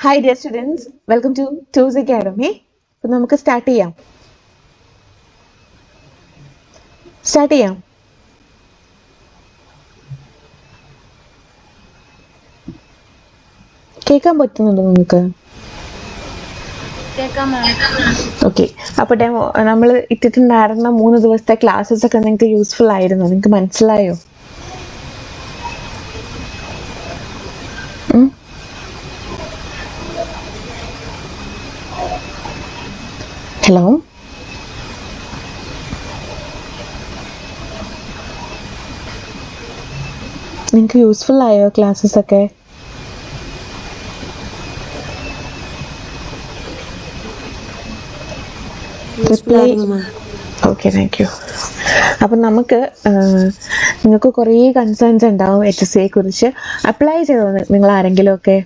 Hi dear students, welcome to Tools Academy. അപ്പോൾ നമുക്ക് start ചെയ്യാം. കേൾക്കാൻ പറ്റുന്നുണ്ടോ നിങ്ങൾക്ക്? ഓക്കെ. അപ്പോൾ നമ്മൾ ഇട്ടിട്ടുണ്ടായിരുന്ന 3 ദിവസത്തെ ക്ലാസ്സസ് ഒക്കെ നിങ്ങൾക്ക് യൂസ്ഫുൾ ആയിരുന്നോ? നിങ്ങൾക്ക് മനസ്സിലായോ? ഹലോ, നിങ്ങൾക്ക് യൂസ്ഫുൾ ആയോ ക്ലാസ്സസ് ഒക്കെ? Okay, thank you. അപ്പം നമുക്ക് നിങ്ങൾക്ക് കുറേ കൺസേൺസ് ഉണ്ടാവും HSCയെ കുറിച്ച്. അപ്ലൈ ചെയ്തോ നിങ്ങൾ ആരെങ്കിലും ഒക്കെ?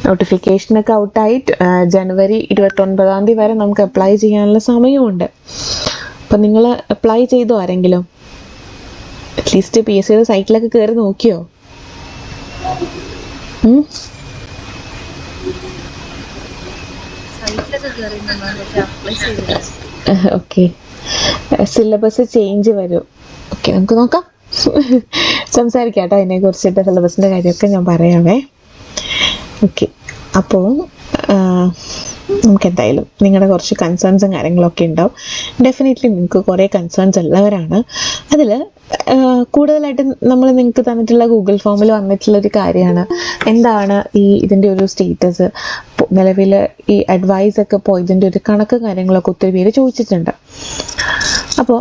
നോട്ടിഫിക്കേഷനൊക്കെ ഔട്ടായിട്ട് ജനുവരി 29 തീയതി വരെ നമുക്ക് അപ്ലൈ ചെയ്യാനുള്ള സമയമുണ്ട്. അപ്പം നിങ്ങൾ അപ്ലൈ ചെയ്തോ ആരെങ്കിലും? അറ്റ്ലീസ്റ്റ് PSCയുടെ സൈറ്റിലൊക്കെ കയറി നോക്കിയോ? ഓക്കെ, സിലബസ് ചേഞ്ച് വരും. ഓക്കെ, നമുക്ക് നോക്കാം, സംസാരിക്കാം കേട്ടോ അതിനെ കുറിച്ചിട്ട്. സിലബസിൻ്റെ കാര്യമൊക്കെ ഞാൻ പറയാമേ. ഓക്കെ, അപ്പോൾ നമുക്ക് എന്തായാലും നിങ്ങളുടെ കുറച്ച് കൺസേൺസും കാര്യങ്ങളൊക്കെ ഉണ്ടാവും. ഡെഫിനറ്റ്ലി നിങ്ങൾക്ക് കുറേ കൺസേൺസ് ഉള്ളവരാണ്. അതിൽ കൂടുതലായിട്ട് നമ്മൾ നിങ്ങൾക്ക് തന്നിട്ടുള്ള ഗൂഗിൾ ഫോമിൽ വന്നിട്ടുള്ളൊരു കാര്യമാണ് എന്താണ് ഇതിൻ്റെ ഒരു സ്റ്റേറ്റസ്, നിലവിൽ ഈ അഡ്വൈസൊക്കെ പോയതിൻ്റെ ഒരു കണക്ക് കാര്യങ്ങളൊക്കെ ഒത്തിരി പേര് ചോദിച്ചിട്ടുണ്ട്. അപ്പോൾ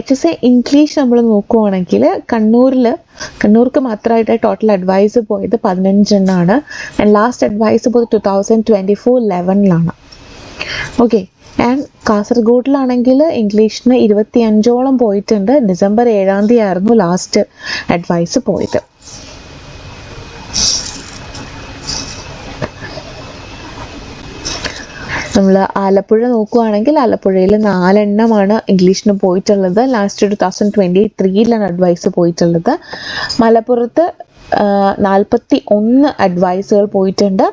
HSC ഇംഗ്ലീഷ് നമ്മൾ നോക്കുവാണെങ്കിൽ കണ്ണൂർക്ക് മാത്രമായിട്ട് ടോട്ടൽ അഡ്വൈസ് പോയത് 15 എണ്ണമാണ്. ആൻഡ് ലാസ്റ്റ് അഡ്വൈസ് പോയത് 2024-11 ഓക്കെ. ആൻഡ് കാസർഗോഡിലാണെങ്കിൽ ഇംഗ്ലീഷിന് 25ഓളം പോയിട്ടുണ്ട്. ഡിസംബർ 7 തീയതി ആയിരുന്നു ലാസ്റ്റ് അഡ്വൈസ് പോയത്. നമ്മൾ ആലപ്പുഴ നോക്കുകയാണെങ്കിൽ ആലപ്പുഴയിൽ 4 എണ്ണമാണ് ഇംഗ്ലീഷിന് പോയിട്ടുള്ളത്. ലാസ്റ്റ് 2023 അഡ്വൈസ് പോയിട്ടുള്ളത്. മലപ്പുറത്ത് 41 അഡ്വൈസുകൾ പോയിട്ടുണ്ട്.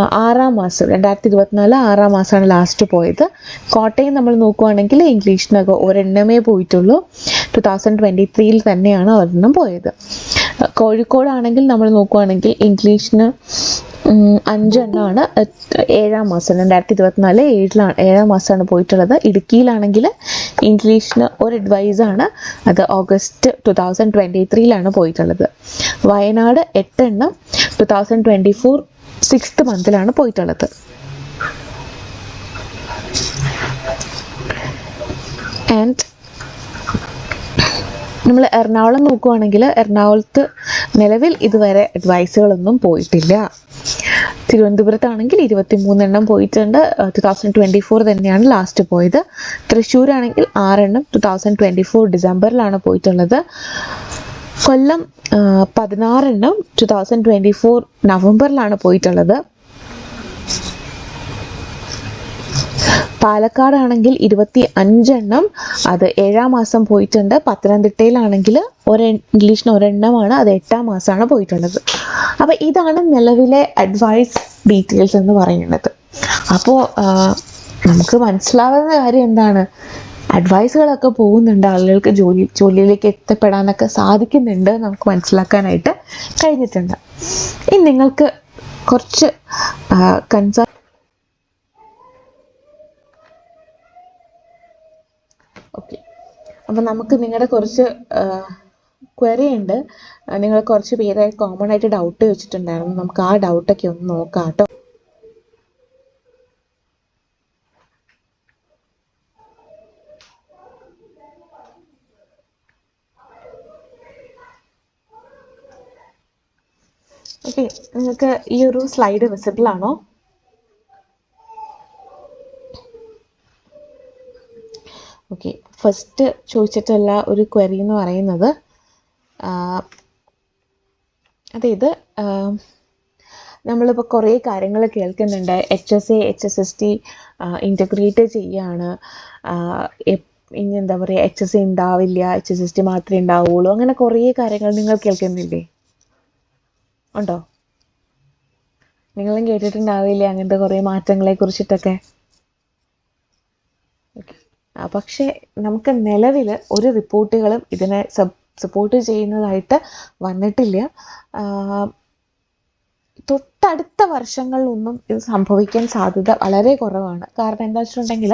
6-ാം മാസം 2024 6-ാം മാസമാണ് ലാസ്റ്റ് പോയത്. കോട്ടയം നമ്മൾ നോക്കുകയാണെങ്കിൽ ഇംഗ്ലീഷിനൊക്കെ ഒരെണ്ണമേ പോയിട്ടുള്ളൂ. 2023 തന്നെയാണ് ഒരെണ്ണം പോയത്. കോഴിക്കോടാണെങ്കിൽ നമ്മൾ നോക്കുകയാണെങ്കിൽ ഇംഗ്ലീഷിന് 5 എണ്ണമാണ് 7-ാം മാസം 2024 7-ാം മാസമാണ് പോയിട്ടുള്ളത്. ഇടുക്കിയിലാണെങ്കിൽ ഇംഗ്ലീഷിന് ഒരു അഡ്വൈസാണ്, അത് ഓഗസ്റ്റ് 2023 പോയിട്ടുള്ളത്. വയനാട് 8 എണ്ണം 2024 6th മന്തിലാണ് പോയിട്ടുള്ളത്. ആൻഡ് നമ്മൾ എറണാകുളം നോക്കുകയാണെങ്കിൽ എറണാകുളത്ത് നിലവിൽ ഇതുവരെ അഡ്വൈസുകളൊന്നും പോയിട്ടില്ല. തിരുവനന്തപുരത്താണെങ്കിൽ 23 എണ്ണം പോയിട്ടുണ്ട്. 2024 തന്നെയാണ് ലാസ്റ്റ് പോയത്. തൃശ്ശൂരാണെങ്കിൽ 6 എണ്ണം 2024 ഡിസംബറിലാണ് പോയിട്ടുള്ളത്. കൊല്ലം 16 എണ്ണം 2024 നവംബറിലാണ് പോയിട്ടുള്ളത്. പാലക്കാടാണെങ്കിൽ 25 എണ്ണം, അത് 7-ാം മാസം പോയിട്ടുണ്ട്. പത്തനംതിട്ടയിലാണെങ്കിൽ ഇംഗ്ലീഷിന് ഒരെണ്ണമാണ്, അത് 8-ാം മാസമാണ് പോയിട്ടുള്ളത്. അപ്പോൾ ഇതാണ് നിലവിലെ അഡ്വൈസ് ഡീറ്റെയിൽസ് എന്ന് പറയുന്നത്. അപ്പോൾ നമുക്ക് മനസ്സിലാവുന്ന കാര്യം എന്താണ്? അഡ്വൈസുകളൊക്കെ പോകുന്നുണ്ട്, ആളുകൾക്ക് ജോലിയിലേക്ക് എത്തിപ്പെടാനൊക്കെ സാധിക്കുന്നുണ്ട്, നമുക്ക് മനസ്സിലാക്കാനായിട്ട് കഴിഞ്ഞിട്ടുണ്ട്. ഇനി നിങ്ങൾക്ക് കുറച്ച് കൺസേൺ ഓക്കെ. അപ്പം നമുക്ക് നിങ്ങളുടെ കുറച്ച് ക്വറി ഉണ്ട്. നിങ്ങൾ കുറച്ച് പേരായി കോമൺ ആയിട്ട് ഡൗട്ട് വെച്ചിട്ടുണ്ടായിരുന്നു. നമുക്ക് ആ ഡൗട്ടൊക്കെ ഒന്ന് നോക്കാം കേട്ടോ. ഓക്കെ, നിങ്ങൾക്ക് ഈ ഒരു സ്ലൈഡ് വിസിബിൾ ആണോ? ഓക്കെ, ഫസ്റ്റ് ചോദിച്ചിട്ടുള്ള ഒരു ക്വറി എന്ന് പറയുന്നത്, അതായത് നമ്മളിപ്പോൾ കുറേ കാര്യങ്ങൾ കേൾക്കുന്നുണ്ട്. HSA HSST ഇൻ്റഗ്രേറ്റ് ചെയ്യാണ്, ഇനി എന്താ പറയുക HSC ഉണ്ടാവില്ല, HSST മാത്രമേ ഉണ്ടാവുള്ളൂ, അങ്ങനെ കുറേ കാര്യങ്ങൾ നിങ്ങൾ കേൾക്കുന്നില്ലേ? ഉണ്ടോ? നിങ്ങളും കേട്ടിട്ടുണ്ടാവില്ലേ അങ്ങനത്തെ കുറേ മാറ്റങ്ങളെ കുറിച്ചിട്ടൊക്കെ? പക്ഷേ നമുക്ക് നിലവിൽ ഒരു റിപ്പോർട്ടുകളും ഇതിനെ സപ്പോർട്ട് ചെയ്യുന്നതായിട്ട് വന്നിട്ടില്ല. തൊട്ടടുത്ത വർഷങ്ങളിലൊന്നും ഇത് സംഭവിക്കാൻ സാധ്യത വളരെ കുറവാണ്. കാരണം എന്താ വെച്ചിട്ടുണ്ടെങ്കിൽ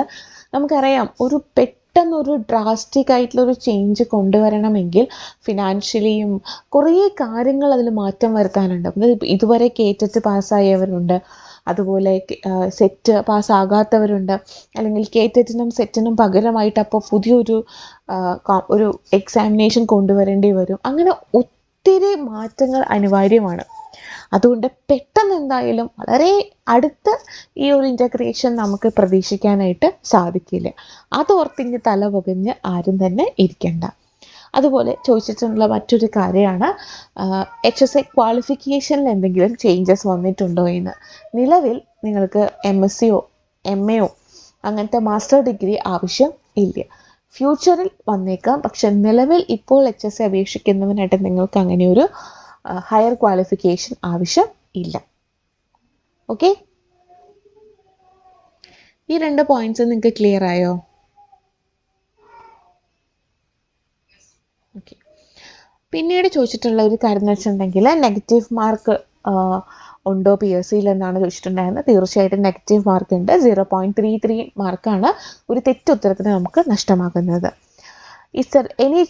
നമുക്കറിയാം, പെട്ടെന്നൊരു ഡ്രാസ്റ്റിക് ആയിട്ടുള്ളൊരു ചേഞ്ച് കൊണ്ടുവരണമെങ്കിൽ ഫിനാൻഷ്യലിയും കുറേ കാര്യങ്ങൾ അതിൽ മാറ്റം വരുത്താനുണ്ട്. ഇതുവരെ കേറ്ററ്റ് പാസ്സായവരുണ്ട്, അതുപോലെ സെറ്റ് പാസ്സാകാത്തവരുണ്ട്, അല്ലെങ്കിൽ കേറ്ററ്റിനും സെറ്റിനും പകരമായിട്ട് അപ്പോൾ പുതിയൊരു ഒരു എക്സാമിനേഷൻ കൊണ്ടുവരേണ്ടി വരും. അങ്ങനെ ഒത്തിരി മാറ്റങ്ങൾ അനിവാര്യമാണ്. അതുകൊണ്ട് പെട്ടെന്ന് എന്തായാലും വളരെ അടുത്ത് ഈ ഒരു ഇൻ്റഗ്രേഷൻ നമുക്ക് പ്രതീക്ഷിക്കാനായിട്ട് സാധിക്കില്ല. അതോർത്തിങ്ങ് തല പുകഞ്ഞ് ആരും തന്നെ ഇരിക്കണ്ട. അതുപോലെ ചോദിച്ചിട്ടുള്ള മറ്റൊരു കാര്യമാണ് HSC ക്വാളിഫിക്കേഷനിൽ എന്തെങ്കിലും ചേഞ്ചസ് വന്നിട്ടുണ്ടോ എന്ന്. നിലവിൽ നിങ്ങൾക്ക് MSCയോ MAയോ അങ്ങനത്തെ മാസ്റ്റർ ഡിഗ്രി ആവശ്യം ഇല്ല. ഫ്യൂച്ചറിൽ വന്നേക്കാം, പക്ഷെ നിലവിൽ ഇപ്പോൾ HSC അപേക്ഷിക്കുന്നതിനായിട്ട് നിങ്ങൾക്ക് അങ്ങനെയൊരു ഹയർ ക്വാളിഫിക്കേഷൻ ആവശ്യം ഇല്ല. ഓക്കെ, ഈ 2 പോയിന്റ്സ് നിങ്ങൾക്ക് ക്ലിയർ ആയോ? ഓക്കെ. പിന്നീട് ചോദിച്ചിട്ടുള്ള ഒരു കാര്യം എന്ന് വെച്ചിട്ടുണ്ടെങ്കിൽ നെഗറ്റീവ് മാർക്ക് ഉണ്ടോ PSCയിൽ എന്നാണ് ചോദിച്ചിട്ടുണ്ടായിരുന്നത്. തീർച്ചയായിട്ടും നെഗറ്റീവ് മാർക്ക് ഉണ്ട്. 0.33 മാർക്കാണ് ഒരു തെറ്റുത്തരത്തിന് നമുക്ക് നഷ്ടമാകുന്നത്. Is there any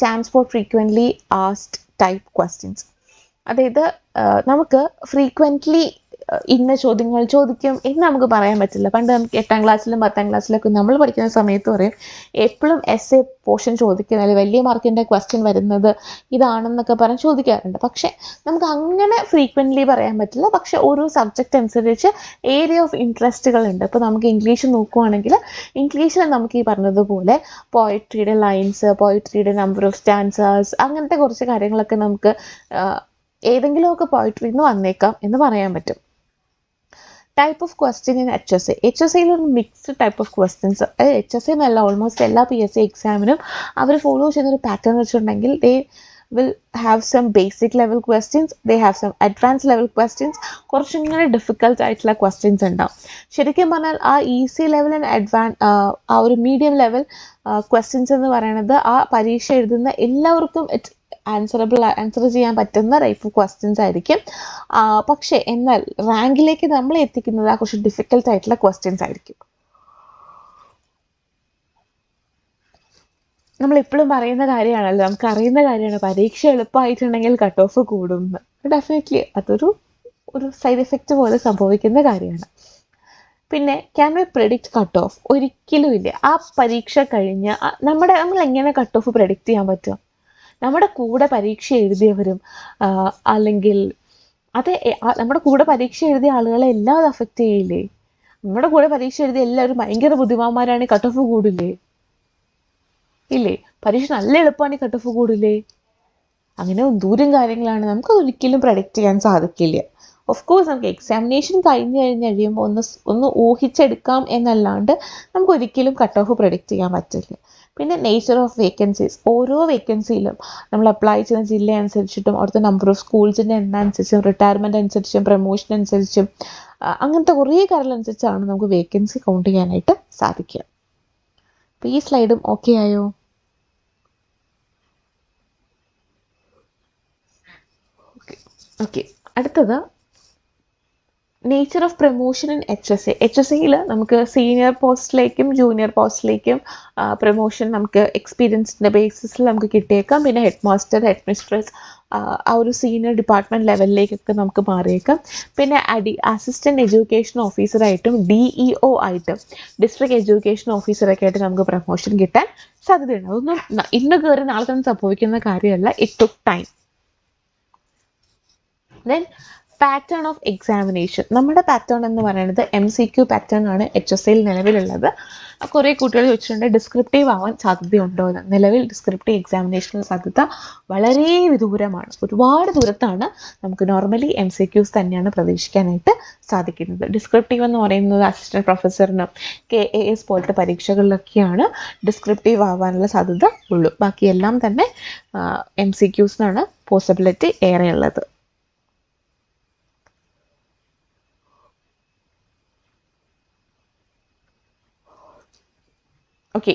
chance for frequently asked type questions? അതായത് നമുക്ക് ഫ്രീക്വൻ്റ്ലി ഇന്ന ചോദ്യങ്ങൾ ചോദിക്കും എന്ന് നമുക്ക് പറയാൻ പറ്റില്ല. പണ്ട് നമുക്ക് 8ാം ക്ലാസ്സിലും 10ാം ക്ലാസ്സിലൊക്കെ നമ്മൾ പഠിക്കുന്ന സമയത്ത് പറയും എപ്പോഴും essay പോർഷൻ ചോദിക്കുന്നത്, അല്ലെങ്കിൽ വലിയ മാർക്കിൻ്റെ ക്വസ്റ്റ്യൻ വരുന്നത് ഇതാണെന്നൊക്കെ പറഞ്ഞ് ചോദിക്കാറുണ്ട്. പക്ഷേ നമുക്ക് അങ്ങനെ ഫ്രീക്വൻ്റ്ലി പറയാൻ പറ്റില്ല. പക്ഷേ ഓരോ സബ്ജക്റ്റ് അനുസരിച്ച് ഏരിയ ഓഫ് ഇൻട്രസ്റ്റുകളുണ്ട്. ഇപ്പോൾ നമുക്ക് ഇംഗ്ലീഷ് നോക്കുവാണെങ്കിൽ ഇംഗ്ലീഷിൽ നമുക്ക് ഈ പറഞ്ഞതുപോലെ പോയട്രിയുടെ ലൈൻസ്, പോയട്രിയുടെ നമ്പർ ഓഫ് സ്റ്റാൻസേഴ്സ്, അങ്ങനത്തെ കുറച്ച് കാര്യങ്ങളൊക്കെ നമുക്ക് ഏതെങ്കിലുമൊക്കെ പോയട്രിയിൽ നിന്ന് വന്നേക്കാം എന്ന് പറയാൻ പറ്റും. Type of question in HSC. HSCയിൽ ഒരു mixed type of questions, HSC എന്നല്ല ഓൾമോസ്റ്റ് എല്ലാ PSC എക്സാമിനും അവർ ഫോളോ ചെയ്യുന്നൊരു പാറ്റേൺ വെച്ചിട്ടുണ്ടെങ്കിൽ ദേ will have some basic level questions, they have some advanced level questions, കുറച്ചിങ്ങനെ ഡിഫിക്കൽട്ട് ആയിട്ടുള്ള ക്വസ്റ്റ്യൻസ് ഉണ്ടാവും. ശരിക്കും പറഞ്ഞാൽ ആ ഈസി ലെവൽ ആൻഡ് ആ ഒരു മീഡിയം ലെവൽ ക്വസ്റ്റ്യൻസ് എന്ന് പറയുന്നത് ആ പരീക്ഷ എഴുതുന്ന എല്ലാവർക്കും ആൻസർ ചെയ്യാൻ പറ്റുന്ന ടൈപ്പ് ഓഫ് ക്വസ്റ്റ്യൻസ് ആയിരിക്കും. പക്ഷേ എന്നാൽ റാങ്കിലേക്ക് നമ്മൾ എത്തിക്കുന്നത് ആ കുറച്ച് ഡിഫിക്കൽട്ട് ആയിട്ടുള്ള ക്വസ്റ്റ്യൻസ് ആയിരിക്കും. നമ്മളെപ്പോഴും പറയുന്ന കാര്യമാണല്ലോ, നമുക്ക് അറിയുന്ന കാര്യമാണ്, പരീക്ഷ എളുപ്പമായിട്ടുണ്ടെങ്കിൽ കട്ട് ഓഫ് കൂടും എന്ന്. ഡെഫിനറ്റ്ലി അതൊരു സൈഡ് എഫക്റ്റ് പോലെ സംഭവിക്കുന്ന കാര്യമാണ്. പിന്നെ can we predict cut off? ഒരിക്കലും ഇല്ല. ആ പരീക്ഷ കഴിഞ്ഞ് നമ്മൾ എങ്ങനെ കട്ട് ഓഫ് പ്രെഡിക്റ്റ് ചെയ്യാൻ പറ്റും? നമ്മുടെ കൂടെ പരീക്ഷ എഴുതിയവരും അല്ലെങ്കിൽ നമ്മുടെ കൂടെ പരീക്ഷ എഴുതിയ ആളുകളെ എല്ലാം അത് അഫക്റ്റ് ചെയ്യില്ലേ? നമ്മുടെ കൂടെ പരീക്ഷ എഴുതിയ എല്ലാവരും ഭയങ്കര ബുദ്ധിമാന്മാരാണെങ്കിൽ കട്ട് ഓഫ് കൂടില്ലേ? ഇല്ലേ? പരീക്ഷ നല്ല എളുപ്പമാണെങ്കിൽ കട്ട് ഓഫ് കൂടില്ലേ? അങ്ങനെ ദൂരം കാര്യങ്ങളാണ്, നമുക്കത് ഒരിക്കലും പ്രഡിക്റ്റ് ചെയ്യാൻ സാധിക്കില്ല. ഓഫ് കോഴ്സ് നമുക്ക് എക്സാമിനേഷൻ കഴിഞ്ഞ് കഴിയുമ്പോൾ ഒന്ന് ഊഹിച്ചെടുക്കാം എന്നല്ലാണ്ട് നമുക്ക് ഒരിക്കലും കട്ട് ഓഫ് പ്രഡിക്റ്റ് ചെയ്യാൻ പറ്റില്ല. പിന്നെ നേച്ചർ ഓഫ് വേക്കൻസീസ്, ഓരോ വേക്കൻസിയിലും നമ്മൾ അപ്ലൈ ചെയ്യുന്ന ജില്ല അനുസരിച്ചിട്ടും അവിടുത്തെ നമ്പർ ഓഫ് സ്കൂൾസിൻ്റെ എണ്ണം അനുസരിച്ചും റിട്ടയർമെൻറ്റ് അനുസരിച്ചും പ്രൊമോഷൻ അനുസരിച്ചും അങ്ങനത്തെ കുറേ കാര്യങ്ങളനുസരിച്ചാണ് നമുക്ക് വേക്കൻസി കൗണ്ട് ചെയ്യാനായിട്ട് സാധിക്കുക. അപ്പോൾ ഈ സ്ലൈഡും ഓക്കെ ആയോ? ഓക്കെ, അടുത്തത് nature of promotion in HSC. HSCയിൽ നമുക്ക് സീനിയർ പോസ്റ്റിലേക്കും ജൂനിയർ പോസ്റ്റിലേക്കും പ്രൊമോഷൻ നമുക്ക് എക്സ്പീരിയൻസിൻ്റെ ബേസിസിൽ നമുക്ക് കിട്ടിയേക്കാം. പിന്നെ ഹെഡ് മാസ്റ്റർ, ഹെഡ് മിസ്ട്രസ്, ആ ഒരു സീനിയർ ഡിപ്പാർട്ട്മെൻറ്റ് ലെവലിലേക്കൊക്കെ നമുക്ക് മാറിയേക്കാം. പിന്നെ അസിസ്റ്റൻറ്റ് എഡ്യൂക്കേഷൻ ഓഫീസറായിട്ടും DEO ആയിട്ടും ഡിസ്ട്രിക്ട് എഡ്യൂക്കേഷൻ ഓഫീസറൊക്കെ ആയിട്ട് നമുക്ക് പ്രൊമോഷൻ കിട്ടാൻ സാധ്യതയുണ്ട്. അതൊന്നും ഇന്ന് കയറി നാളെ തന്നെ സംഭവിക്കുന്ന കാര്യമല്ല. It took time. Then pattern of examination. നമ്മുടെ പാറ്റേൺ എന്ന് പറയുന്നത് MCQ പാറ്റേൺ ആണ് HSL നിലവിലുള്ളത്. കുറേ കുട്ടികൾ ചോദിച്ചിട്ടുണ്ട് ഡിസ്ക്രിപ്റ്റീവ് ആവാൻ സാധ്യതയുണ്ടോ എന്ന്. നിലവിൽ ഡിസ്ക്രിപ്റ്റീവ് എക്സാമിനേഷന് സാധ്യത വളരെ വിദൂരമാണ്, ഒരുപാട് ദൂരത്താണ്. നമുക്ക് നോർമലി MCQs തന്നെയാണ് പ്രതീക്ഷിക്കാനായിട്ട് സാധിക്കുന്നത്. ഡിസ്ക്രിപ്റ്റീവ് എന്ന് പറയുന്നത് അസിസ്റ്റന്റ് പ്രൊഫസറിനും KAS പോലത്തെ പരീക്ഷകളിലൊക്കെയാണ് ഡിസ്ക്രിപ്റ്റീവ് ആവാനുള്ള സാധ്യത ഉള്ളൂ. ബാക്കിയെല്ലാം തന്നെ MCQs-നാണ് പോസിബിലിറ്റി ഏറെയുള്ളത്. Okay,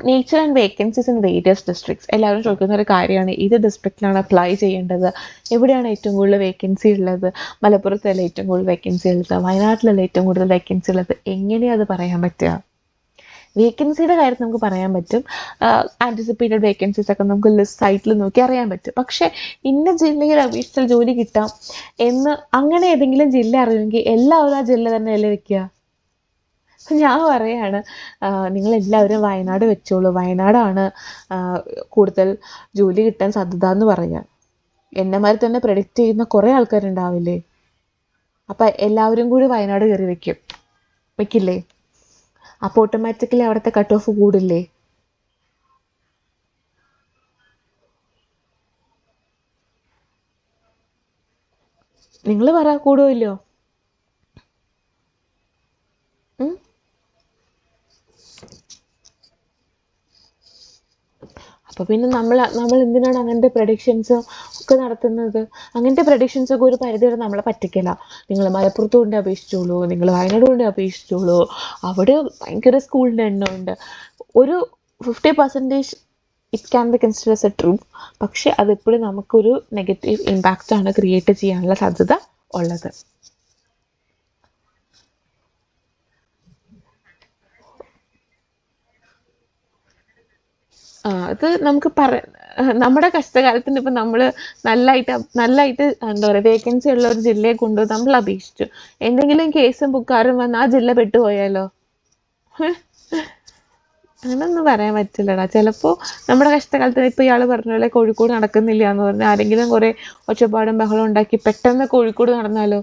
nature and vacancies in various districts. എല്ലാവരും ചോദിക്കുന്ന ഒരു കാര്യമാണ്, ഏത് ഡിസ്ട്രിക്റ്റിലാണ് അപ്ലൈ ചെയ്യേണ്ടത്, എവിടെയാണ് ഏറ്റവും കൂടുതൽ വേക്കൻസി ഉള്ളത്, മലപ്പുറത്തല്ല ഏറ്റവും കൂടുതൽ വേക്കൻസി ഉള്ളത്, വയനാട്ടിലല്ല ഏറ്റവും കൂടുതൽ വേക്കൻസി ഉള്ളത്, എങ്ങനെയാണ് അത് പറയാൻ പറ്റുക? വേക്കൻസിയുടെ കാര്യത്തിൽ നമുക്ക് പറയാൻ പറ്റും, ആൻറ്റിസിപ്പേറ്റഡ് വേക്കൻസീസ് ഒക്കെ നമുക്ക് ലിസ്റ്റ് സൈറ്റിൽ നോക്കി അറിയാൻ പറ്റും. പക്ഷേ ഇന്ന ജില്ലയിൽ അപേക്ഷിച്ചാൽ ജോലി കിട്ടാം എന്ന് അങ്ങനെ ഏതെങ്കിലും ജില്ല അറിയുമെങ്കിൽ എല്ലാവരും ആ ജില്ല തന്നെ അല്ലേ വെക്കുക? ഞാൻ പറയാണ്, നിങ്ങളെല്ലാവരും വയനാട് വെച്ചോളൂ, വയനാടാണ് കൂടുതൽ ജോലി കിട്ടാൻ സാധ്യത എന്ന് പറയുക. എന്നെമാതിരി തന്നെ പ്രഡിക്റ്റ് ചെയ്യുന്ന കുറേ ആൾക്കാരുണ്ടാവില്ലേ? അപ്പം എല്ലാവരും കൂടി വയനാട് കയറി വെക്കില്ലേ? അപ്പോൾ ഓട്ടോമാറ്റിക്കലി അവിടുത്തെ കട്ട് ഓഫ് കൂടില്ലേ? നിങ്ങൾ പറ, കൂടുമല്ലോ? അപ്പോൾ പിന്നെ നമ്മൾ എന്തിനാണ് അങ്ങനത്തെ പ്രഡിക്ഷൻസും ഒക്കെ നടത്തുന്നത്? അങ്ങനത്തെ പ്രഡിക്ഷൻസൊക്കെ ഒരു പരിധി വരെ നമ്മളെ പറ്റിക്കില്ല. നിങ്ങൾ മലപ്പുറത്ത് കൊണ്ട് അപേക്ഷിച്ചോളൂ, നിങ്ങൾ വയനാട് കൊണ്ട് അപേക്ഷിച്ചോളൂ, അവിടെ ഭയങ്കര സ്കൂളിൻ്റെ എണ്ണമുണ്ട്. ഒരു 50% it can be consider A true. പക്ഷെ അതെപ്പോഴും നമുക്കൊരു നെഗറ്റീവ് ഇമ്പാക്റ്റാണ് ക്രിയേറ്റ് ചെയ്യാനുള്ള സാധ്യത ഉള്ളത്. അത് നമുക്ക് നമ്മുടെ കഷ്ടകാലത്തിന് ഇപ്പം നമ്മൾ നല്ലതായിട്ട് എന്താ പറയുക വേക്കൻസി ഉള്ള ഒരു ജില്ലയെ കൊണ്ട് നമ്മൾ അപേക്ഷിച്ചു, എന്തെങ്കിലും കേസും ബുക്കാരും വന്ന് ആ ജില്ല പെട്ടുപോയാലോ? അങ്ങനൊന്നും പറയാൻ പറ്റില്ലടാ. ചിലപ്പോൾ നമ്മുടെ കഷ്ടകാലത്തിന് ഇപ്പോൾ ഇയാൾ പറഞ്ഞ പോലെ കോഴിക്കോട് നടക്കുന്നില്ല എന്ന് പറഞ്ഞാൽ ആരെങ്കിലും കുറേ ഒച്ചപ്പാടും ബഹളം ഉണ്ടാക്കി പെട്ടെന്ന് കോഴിക്കോട് നടന്നാലോ?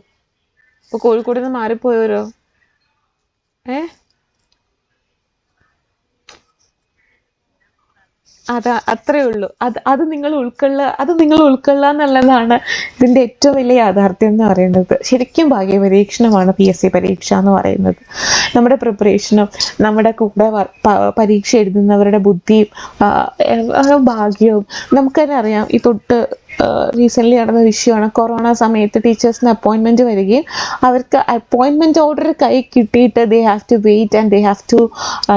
അപ്പോൾ കോഴിക്കോട് നിന്ന് മാറിപ്പോയോരോ? അത്രേ ഉള്ളൂ. അത് നിങ്ങൾ ഉൾക്കൊള്ളുക എന്നുള്ളതാണ് ഇതിൻ്റെ ഏറ്റവും വലിയ യാഥാർത്ഥ്യം എന്ന് പറയുന്നത്. ശരിക്കും ഭാഗ്യപരീക്ഷണമാണ് PSC പരീക്ഷ എന്ന് പറയുന്നത്. നമ്മുടെ പ്രിപ്പറേഷനും നമ്മുടെ കൂടെ പരീക്ഷ എഴുതുന്നവരുടെ ബുദ്ധിയും ഭാഗ്യവും നമുക്ക് തന്നെ അറിയാം. ഈ തൊട്ട് റീസെൻ്റ്ലി നടന്ന വിഷയമാണ്, കൊറോണ സമയത്ത് ടീച്ചേഴ്സിന് അപ്പോയിൻമെൻറ്റ് വരികയും അവർക്ക് അപ്പോയിൻമെൻറ്റ് ഓർഡർ കൈ കിട്ടിയിട്ട് they have to wait and they have to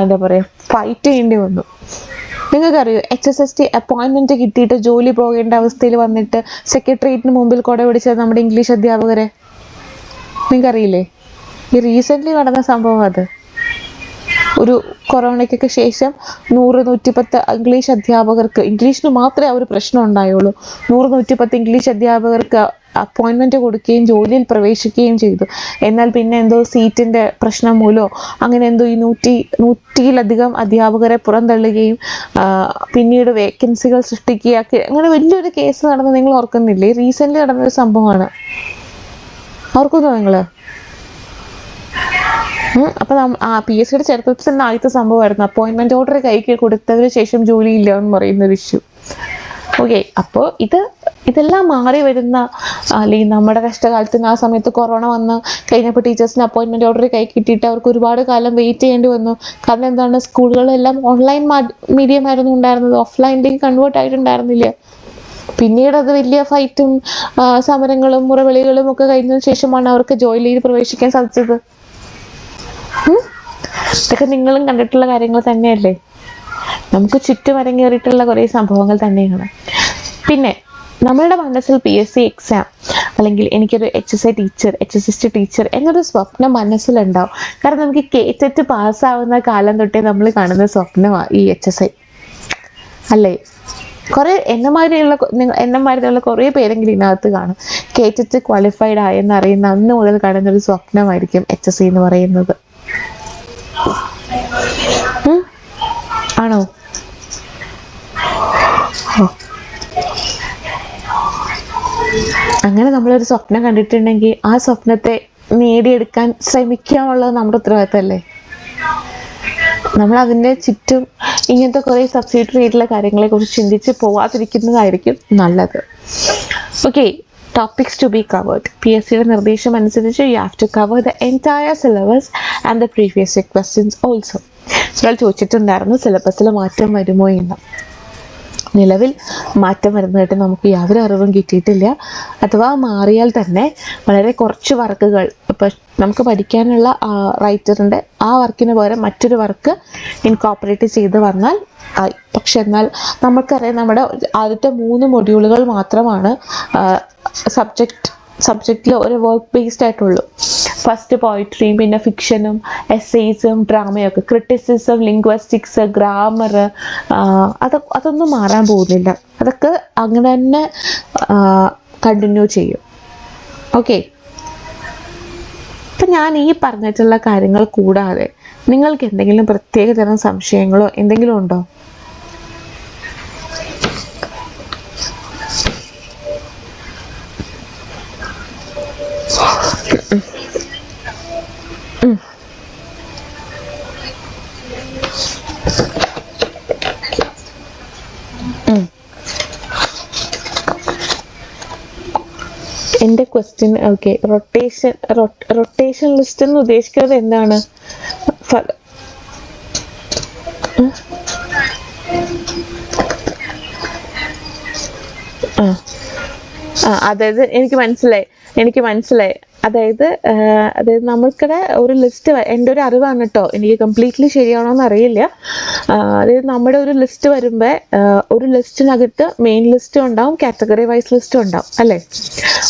എന്താ പറയുക ഫൈറ്റ് ചെയ്യേണ്ടി വന്നു. നിങ്ങൾക്കറിയോ, HSST അപ്പോയിൻമെൻറ്റ് കിട്ടിയിട്ട് ജോലി പോകേണ്ട അവസ്ഥയിൽ വന്നിട്ട് സെക്രട്ടേറിയറ്റിന് മുമ്പിൽ കൊട പിടിച്ചത് നമ്മുടെ ഇംഗ്ലീഷ് അധ്യാപകരെ? നിങ്ങൾക്കറിയില്ലേ? ഈ റീസെൻ്റ്ലി നടന്ന സംഭവം. അത് ഒരു കൊറോണയ്ക്കൊക്കെ ശേഷം 100-110 ഇംഗ്ലീഷ് അധ്യാപകർക്ക്, ഇംഗ്ലീഷിന് മാത്രമേ ആ ഒരു പ്രശ്നം ഉണ്ടായുള്ളൂ, 100-110 ഇംഗ്ലീഷ് അധ്യാപകർക്ക് അപ്പോയിൻമെൻറ്റ് കൊടുക്കുകയും ജോലിയിൽ പ്രവേശിക്കുകയും ചെയ്തു. എന്നാൽ പിന്നെ എന്തോ സീറ്റിൻ്റെ പ്രശ്നം മൂലമോ അങ്ങനെ എന്തോ ഈ 100-100-ലധികം അധ്യാപകരെ പുറന്തള്ളുകയും പിന്നീട് വേക്കൻസികൾ സൃഷ്ടിക്കുക, അങ്ങനെ വലിയൊരു കേസ് നടന്ന് നിങ്ങൾ ഓർക്കുന്നില്ലേ? റീസെൻ്റ്ലി നടന്നൊരു സംഭവമാണ്. ഓർക്കുന്നോ നിങ്ങൾ? അപ്പം PSCയുടെ ചരിത്രത്തിൽ തന്നെ ആദ്യത്തെ സംഭവമായിരുന്നു അപ്പോയിൻമെൻറ്റ് ഓർഡർ കൈക്ക് കൊടുത്തതിന് ശേഷം ജോലിയില്ല എന്ന് പറയുന്നൊരു ഇഷ്യൂ. ഓക്കെ, അപ്പോൾ ഇതെല്ലാം മാറി വരുന്ന, അല്ലെങ്കിൽ നമ്മുടെ കഷ്ടകാലത്തിന് ആ സമയത്ത് കൊറോണ വന്ന് കഴിഞ്ഞപ്പോൾ ടീച്ചേഴ്സിന് അപ്പോയിൻമെൻറ്റ് ഓർഡർ കൈ കിട്ടിയിട്ട് അവർക്ക് ഒരുപാട് കാലം വെയിറ്റ് ചെയ്യേണ്ടി വന്നു. കാരണം എന്താണ്, സ്കൂളുകളെല്ലാം ഓൺലൈൻ മീഡിയം ആയിരുന്നു ഉണ്ടായിരുന്നത്, ഓഫ്ലൈനിലേക്ക് കൺവേർട്ട് ആയിട്ടുണ്ടായിരുന്നില്ല. പിന്നീട് അത് വലിയ ഫൈറ്റും സമരങ്ങളും മുറവിളികളും ഒക്കെ കഴിഞ്ഞതിന് ശേഷമാണ് അവർക്ക് ജോലിയിൽ പ്രവേശിക്കാൻ സാധിച്ചത്. ഇതൊക്കെ നിങ്ങളും കണ്ടിട്ടുള്ള കാര്യങ്ങൾ തന്നെയല്ലേ? നമുക്ക് ചുറ്റും അരങ്ങേറിയിട്ടുള്ള കുറേ സംഭവങ്ങൾ തന്നെയാണ്. പിന്നെ നമ്മളുടെ മനസ്സിൽ PSC എക്സാം അല്ലെങ്കിൽ എനിക്കൊരു HSST ടീച്ചർ എന്നൊരു സ്വപ്നം മനസ്സിലുണ്ടാവും. കാരണം നമുക്ക് KTET പാസ്സാവുന്ന കാലം തൊട്ടേ നമ്മൾ കാണുന്ന സ്വപ്നമാണ് ഈ HSI അല്ലേ? കുറേ എന്നെമാതിരിയുള്ള കുറേ പേരെങ്കിലും ഇതിനകത്ത് കാണും. KTET ക്വാളിഫൈഡ് ആയെന്ന് അറിയുന്ന അന്ന് മുതൽ കാണുന്നൊരു സ്വപ്നമായിരിക്കും HSC എന്ന് പറയുന്നത്. ആണോ? അങ്ങനെ നമ്മളൊരു സ്വപ്നം കണ്ടിട്ടുണ്ടെങ്കിൽ ആ സ്വപ്നത്തെ നേടിയെടുക്കാൻ ശ്രമിക്കുക എന്നുള്ളത് നമ്മുടെ ഉത്തരവാദിത്തമല്ലേ? നമ്മൾ അതിൻ്റെ ചുറ്റും ഇങ്ങനത്തെ കുറേ സബ്സിഡറി ആയിട്ടുള്ള കാര്യങ്ങളെ കുറിച്ച് ചിന്തിച്ച് പോവാതിരിക്കുന്നതായിരിക്കും നല്ലത്. Okay, topics to be covered. PSCയുടെ നിർദ്ദേശം അനുസരിച്ച് you have to cover the entire syllabus and the previous year questions also. ഒരാൾ ചോദിച്ചിട്ടുണ്ടായിരുന്നു സിലബസിൽ മാറ്റം വരുമോ എന്ന്. നിലവിൽ മാറ്റം വരുന്നതായിട്ട് നമുക്ക് യാതൊരു അറിവും കിട്ടിയിട്ടില്ല. അഥവാ മാറിയാൽ തന്നെ വളരെ കുറച്ച് വർക്കുകൾ, ഇപ്പം നമുക്ക് പഠിക്കാനുള്ള റൈറ്ററിൻ്റെ ആ വർക്കിന് പകരം മറ്റൊരു വർക്ക് ഇൻകോപ്പറേറ്റ് ചെയ്ത് വന്നാൽ ആയി. പക്ഷെ എന്നാൽ നമുക്കറിയാം നമ്മുടെ ആദ്യത്തെ 3 മൊഡ്യൂളുകൾ മാത്രമാണ് സബ്ജക്റ്റിൽ ഒരു വർക്ക് ബേസ്ഡ് ആയിട്ടുള്ളൂ. ഫസ്റ്റ് പോയിട്രിയും പിന്നെ ഫിക്ഷനും എസ്സേസും ഡ്രാമയൊക്കെ, ക്രിറ്റിസിസം, ലിംഗ്വിസ്റ്റിക്സ്, ഗ്രാമർ, അതൊന്നും മാറാൻ പോകുന്നില്ല. അതൊക്കെ അങ്ങനെ തന്നെ കണ്ടിന്യൂ ചെയ്യും. ഓക്കെ, അപ്പം ഞാൻ ഈ പറഞ്ഞിട്ടുള്ള കാര്യങ്ങൾ കൂടാതെ നിങ്ങൾക്ക് എന്തെങ്കിലും പ്രത്യേക തരം സംശയങ്ങളോ എന്തെങ്കിലും ഉണ്ടോ? എൻ്റെ ക്വസ്റ്റ്യൻ ഓക്കെ, റൊട്ടേഷൻ ലിസ്റ്റ് എന്ന് ഉദ്ദേശിക്കുന്നത് എന്താണ്? അതായത് എനിക്ക് മനസ്സിലായി. അതായത് നമ്മൾക്കിടെ ഒരു ലിസ്റ്റ്, എൻ്റെ ഒരു അറിവാണ് കേട്ടോ, എനിക്ക് കംപ്ലീറ്റ്ലി ശരിയാണോ എന്ന് അറിയില്ല. അതായത് നമ്മുടെ ഒരു ലിസ്റ്റ് വരുമ്പോൾ ഒരു ലിസ്റ്റിനകത്ത് മെയിൻ ലിസ്റ്റും ഉണ്ടാവും, കാറ്റഗറി വൈസ് ലിസ്റ്റും ഉണ്ടാവും അല്ലേ?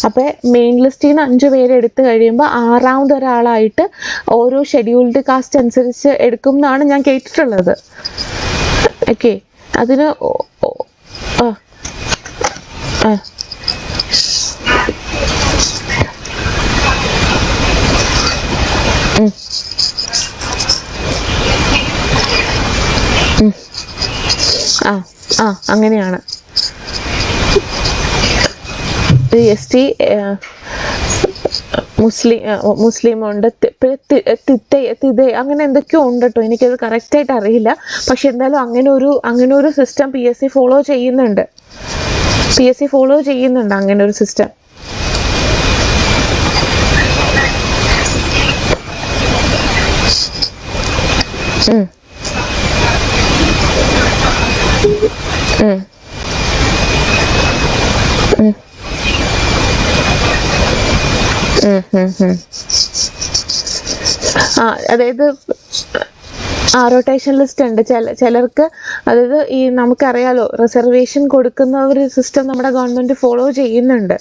അപ്പോൾ മെയിൻ ലിസ്റ്റിൽ നിന്ന് 5 പേര് എടുത്തു കഴിയുമ്പോൾ 6ാമത് ഒരാളായിട്ട് ഓരോ ഷെഡ്യൂൾഡ് കാസ്റ്റ് അനുസരിച്ച് എടുക്കും എന്നാണ് ഞാൻ കേട്ടിട്ടുള്ളത്. ഓക്കെ, അതിന് അങ്ങനെയാണ്. ST മുസ്ലിം ഉണ്ട്, അങ്ങനെ എന്തൊക്കെയോ ഉണ്ട് കേട്ടോ, എനിക്കത് കറക്റ്റായിട്ട് അറിയില്ല. പക്ഷെ എന്തായാലും അങ്ങനെ ഒരു സിസ്റ്റം PSC ഫോളോ ചെയ്യുന്നുണ്ട് അങ്ങനെ ഒരു സിസ്റ്റം. അതായത് റൊട്ടേഷൻ ലിസ്റ്റ് ഉണ്ട് ചിലർക്ക്. അതായത് ഈ നമുക്കറിയാലോ, റിസർവേഷൻ കൊടുക്കുന്ന ഒരു സിസ്റ്റം നമ്മുടെ ഗവൺമെൻറ് ഫോളോ ചെയ്യുന്നുണ്ട്.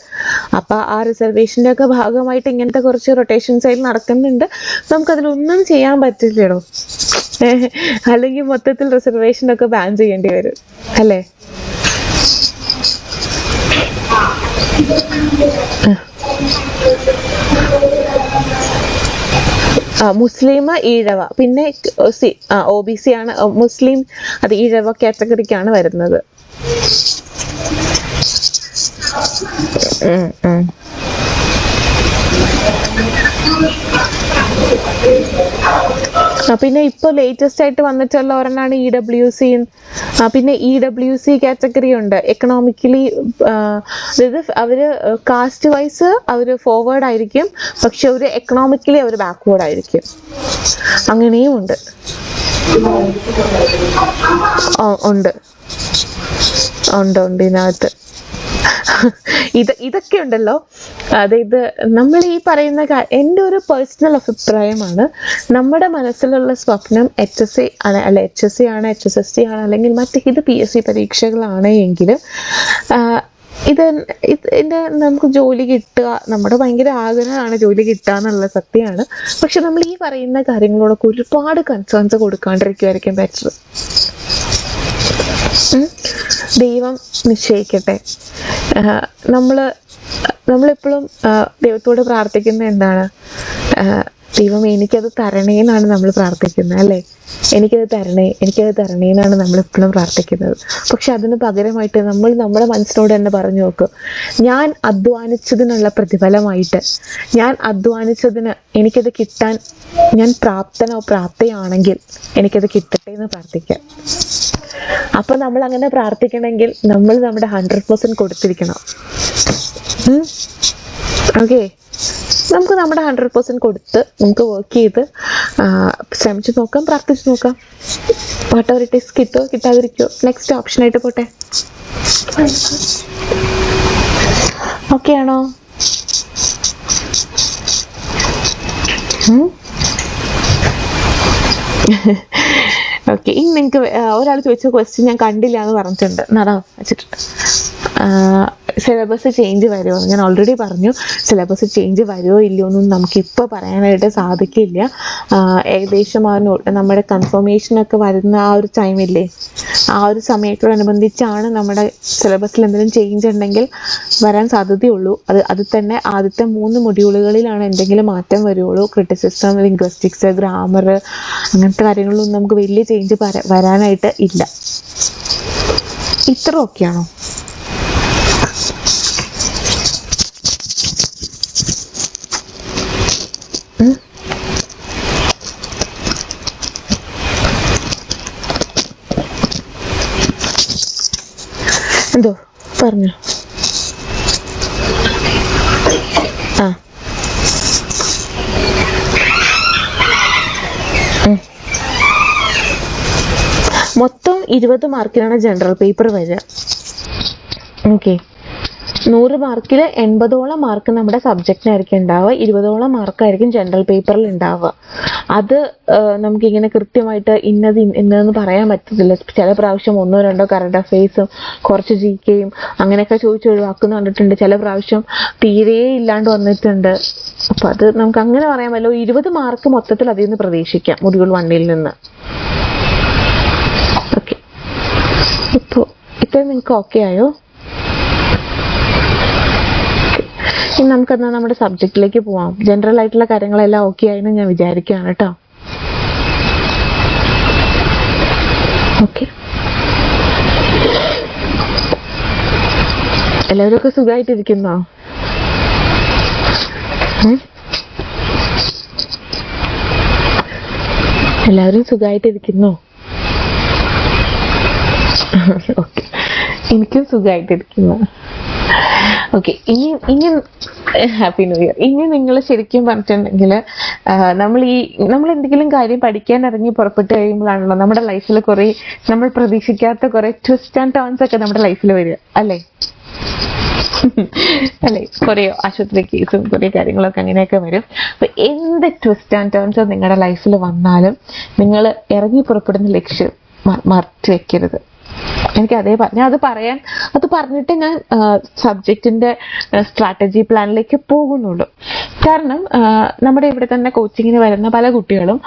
അപ്പോൾ ആ റിസർവേഷൻ്റെ ഒക്കെ ഭാഗമായിട്ട് ഇങ്ങനത്തെ കുറച്ച് റൊട്ടേഷൻസ് ആയി നടക്കുന്നുണ്ട്. നമുക്കതിലൊന്നും ചെയ്യാൻ പറ്റില്ലടോ, അല്ലെങ്കിൽ മൊത്തത്തിൽ റിസർവേഷനൊക്കെ ബാൻ ചെയ്യേണ്ടി വരും അല്ലേ? മുസ്ലിം, ഈഴവ, പിന്നെ OBC ആണ് മുസ്ലിം, അത് ഈഴവ കാറ്റഗറിക്കാണ് വരുന്നത്. പിന്നെ ഇപ്പോൾ ലേറ്റസ്റ്റ് ആയിട്ട് വന്നിട്ടുള്ള ഒരെണ്ണമാണ് EWC. പിന്നെ EWC കാറ്റഗറി ഉണ്ട്, എക്കണോമിക്കലി. അതായത് അവർ കാസ്റ്റ് വൈസ് അവർ ഫോർവേഡ് ആയിരിക്കും, പക്ഷെ അവർ എക്കണോമിക്കലി അവർ ബാക്ക്വേർഡ് ആയിരിക്കും. അങ്ങനെയും ഉണ്ട്. ഇതിനകത്ത് ഇതൊക്കെ ഉണ്ടല്ലോ. അതായത് നമ്മൾ ഈ പറയുന്ന എൻ്റെ ഒരു പേഴ്സണൽ അഭിപ്രായമാണ്, നമ്മുടെ മനസ്സിലുള്ള സ്വപ്നം HSC ആണ്, അല്ല HSC ആണ്, HSSC ആണ്, അല്ലെങ്കിൽ മറ്റേത് PSC പരീക്ഷകളാണ് എങ്കിലും ഇതിൻ്റെ നമുക്ക് ജോലി കിട്ടുക, നമ്മുടെ ഭയങ്കര ആഗ്രഹമാണ് ജോലി കിട്ടുക എന്നുള്ള സത്യമാണ്. പക്ഷെ നമ്മൾ ഈ പറയുന്ന കാര്യങ്ങളോടൊക്കെ ഒരുപാട് കൺസേൺസ് കൊടുക്കാണ്ടിരിക്കുമായിരിക്കും ബെറ്റർ. ദൈവം നിശ്ചയിക്കട്ടെ. നമ്മളെപ്പോഴും ദൈവത്തോട് പ്രാർത്ഥിക്കുന്നത് എന്താണ്? ദൈവം എനിക്കത് തരണേന്നാണ് നമ്മൾ പ്രാർത്ഥിക്കുന്നത് അല്ലേ? എനിക്കത് തരണേ എന്നാണ് നമ്മൾ എപ്പോഴും പ്രാർത്ഥിക്കുന്നത്. പക്ഷെ അതിന് പകരമായിട്ട് നമ്മൾ നമ്മുടെ മനസ്സിനോട് തന്നെ പറഞ്ഞു നോക്കും, ഞാൻ അധ്വാനിച്ചതിനുള്ള പ്രതിഫലമായിട്ട്, ഞാൻ അധ്വാനിച്ചതിന് എനിക്കത് കിട്ടാൻ ഞാൻ പ്രാപ്തയാണെങ്കിൽ എനിക്കത് കിട്ടട്ടെ എന്ന് പ്രാർത്ഥിക്കാം. അപ്പൊ നമ്മൾ അങ്ങനെ പ്രാർത്ഥിക്കണമെങ്കിൽ നമ്മൾ നമ്മുടെ 100% കൊടുത്തിരിക്കണം. ഓക്കെ, നമുക്ക് നമ്മുടെ 100% കൊടുത്ത് നമുക്ക് വർക്ക് ചെയ്ത് ശ്രമിച്ചു നോക്കാം, പ്രാർത്ഥിച്ചു നോക്കാം. വാട്ട് എവർ ഇറ്റ് ഈസ്, കിട്ടോ കിട്ടാതിരിക്കോ, നെക്സ്റ്റ് ഓപ്ഷനായിട്ട് പോട്ടെ. ഓക്കെ ആണോ? ഓക്കെ, ഇനി നിങ്ങൾക്ക് ഒരാൾ ചോദിച്ച ക്വസ്റ്റ്യൻ ഞാൻ കണ്ടില്ല എന്ന് പറഞ്ഞിട്ടുണ്ട്, നട വെച്ചിട്ടുണ്ട്. സിലബസ് ചേഞ്ച് വരുമോ? ഞാൻ ഓൾറെഡി പറഞ്ഞു, സിലബസ് ചേഞ്ച് വരുമോ ഇല്ലയോ എന്നൊന്നും നമുക്കിപ്പോൾ പറയാനായിട്ട് സാധിക്കില്ല. ഏകദേശം നമ്മുടെ കൺഫർമേഷനൊക്കെ വരുന്ന ആ ഒരു ടൈമില്ലേ, ആ ഒരു സമയത്തോടനുബന്ധിച്ചാണ് നമ്മുടെ സിലബസിൽ എന്തെങ്കിലും ചേഞ്ച് ഉണ്ടെങ്കിൽ വരാൻ സാധ്യതയുള്ളൂ. അത് തന്നെ ആദ്യത്തെ 3 മൊഡ്യൂളുകളിലാണ് എന്തെങ്കിലും മാറ്റം വരുള്ളൂ. ക്രിറ്റിസിസം, ലിംഗ്വിസ്റ്റിക്സ്, ഗ്രാമർ, അങ്ങനത്തെ കാര്യങ്ങളിലൊന്നും നമുക്ക് വലിയ ചേഞ്ച് വരാനായിട്ട് ഇല്ല. ഇത്ര ഓക്കെയാണോ? എന്തോ പറഞ്ഞു? മൊത്തം 20 മാർക്കിനാണ് ജനറൽ പേപ്പർ വരിക. ഓക്കെ, 100 മാർക്കിൽ 80ഓളം മാർക്ക് നമ്മുടെ സബ്ജക്റ്റിനായിരിക്കും ഉണ്ടാവുക, 20ഓളം മാർക്കായിരിക്കും ജനറൽ പേപ്പറിൽ ഉണ്ടാവുക. അത് നമുക്കിങ്ങനെ കൃത്യമായിട്ട് ഇന്നതെന്ന് പറയാൻ പറ്റത്തില്ല. ചില പ്രാവശ്യം 1-2 കറണ്ട് അഫെയർസും കുറച്ച് GKയും അങ്ങനെയൊക്കെ ചോദിച്ച് ഒഴിവാക്കുന്ന കണ്ടിട്ടുണ്ട്. ചില പ്രാവശ്യം തീരെ ഇല്ലാണ്ട് വന്നിട്ടുണ്ട്. അപ്പം അത് നമുക്ക് അങ്ങനെ പറയാൻ പറ്റില്ല. 20 മാർക്ക് മൊത്തത്തിൽ അതിൽ നിന്ന് പ്രതീക്ഷിക്കാം, മൊഡ്യൂൾ 1 നിന്ന്. ഓക്കെ, ഇപ്പോൾ നിങ്ങൾക്ക് ഓക്കെ ആയോ? ഇനി നമുക്കെന്നാൽ നമ്മുടെ സബ്ജക്റ്റിലേക്ക് പോവാം. ജനറൽ ആയിട്ടുള്ള കാര്യങ്ങളെല്ലാം ഓക്കെ ആയെന്ന് ഞാൻ വിചാരിക്കുകയാണ് കേട്ടോ. ഓക്കെ, എല്ലാവരും ഒക്കെ സുഖമായിട്ടിരിക്കുന്നോ? എല്ലാവരും സുഖമായിട്ടിരിക്കുന്നോ? ഓക്കെ, എനിക്കും സുഖമായിട്ടിരിക്കുന്നു. ഓക്കെ, ഇനി ഹാപ്പി ന്യൂ ഇയർ. ഇനി നിങ്ങൾ ശരിക്കും പറഞ്ഞിട്ടുണ്ടെങ്കിൽ നമ്മൾ എന്തെങ്കിലും കാര്യം പഠിക്കാൻ ഇറങ്ങി പുറപ്പെട്ട് കഴിയുമ്പോഴാണല്ലോ നമ്മുടെ ലൈഫിൽ കുറേ നമ്മൾ പ്രതീക്ഷിക്കാത്ത കുറേ ട്വിസ്റ്റ് ആൻഡ് ടേൺസ് ഒക്കെ നമ്മുടെ ലൈഫിൽ വരിക അല്ലേ? അല്ലെ, കുറേ ആശുപത്രി കേസും കുറേ കാര്യങ്ങളൊക്കെ അങ്ങനെയൊക്കെ വരും. അപ്പൊ എന്ത് ട്വിസ്റ്റ് ആൻഡ് ടേൺസ് നിങ്ങളുടെ ലൈഫിൽ വന്നാലും നിങ്ങൾ ഇറങ്ങി പുറപ്പെടുന്ന ലക്ഷ്യം മറച്ചു വെക്കരുത്. എനിക്ക് അത് പറഞ്ഞിട്ട് ഞാൻ സബ്ജക്റ്റിന്റെ സ്ട്രാറ്റജി പ്ലാനിലേക്ക് പോകുന്നുള്ളൂ. കാരണം നമ്മുടെ ഇവിടെ തന്നെ കോച്ചിങ്ങിന് വരുന്ന പല കുട്ടികളും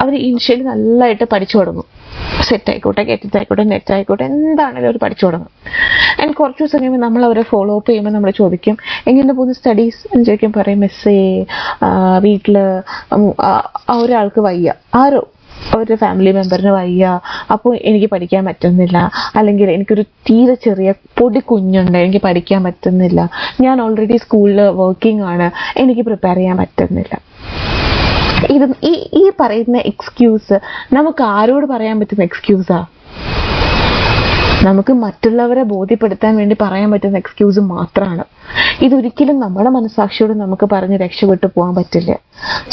അവർ ഇനിഷ്യലി നല്ലതായിട്ട് പഠിച്ചു തുടങ്ങും. സെറ്റ് ആയിക്കോട്ടെ, ഗെറ്റ് ആയിക്കോട്ടെ, നെറ്റ് ആയിക്കോട്ടെ, എന്താണെങ്കിലും അവർ പഠിച്ചു തുടങ്ങും. ആൻഡ് കുറച്ച് ദിവസം കഴിയുമ്പോൾ നമ്മൾ അവരെ ഫോളോ അപ്പ് ചെയ്യുമ്പോൾ നമ്മൾ ചോദിക്കും എങ്ങനെ പോകുന്ന സ്റ്റഡീസ് എന്ന് ചോദിക്കും. പറയും മിസ്സേ വീട്ടില് ഒരാൾക്ക് വയ്യ, ഒരു ഫാമിലി മെമ്പറിന് വയ്യ, അപ്പോൾ എനിക്ക് പഠിക്കാൻ പറ്റുന്നില്ല, അല്ലെങ്കിൽ എനിക്കൊരു തീരെ ചെറിയ പൊടി കുഞ്ഞുണ്ട്, എനിക്ക് പഠിക്കാൻ പറ്റുന്നില്ല, ഞാൻ ഓൾറെഡി സ്കൂളിൽ വർക്കിംഗ് ആണ്, എനിക്ക് പ്രിപ്പയർ ചെയ്യാൻ പറ്റുന്നില്ല. ഈ പറയുന്ന എക്സ്ക്യൂസ് നമുക്ക് ആരോട് പറയാൻ പറ്റുന്ന എക്സ്ക്യൂസാ? നമുക്ക് മറ്റുള്ളവരെ ബോധ്യപ്പെടുത്താൻ വേണ്ടി പറയാൻ പറ്റുന്ന എക്സ്ക്യൂസ് മാത്രമാണ്. ഇതൊരിക്കലും നമ്മുടെ മനസ്സാക്ഷിയോട് നമുക്ക് പറഞ്ഞ് രക്ഷപ്പെട്ടു പോകാൻ പറ്റില്ല.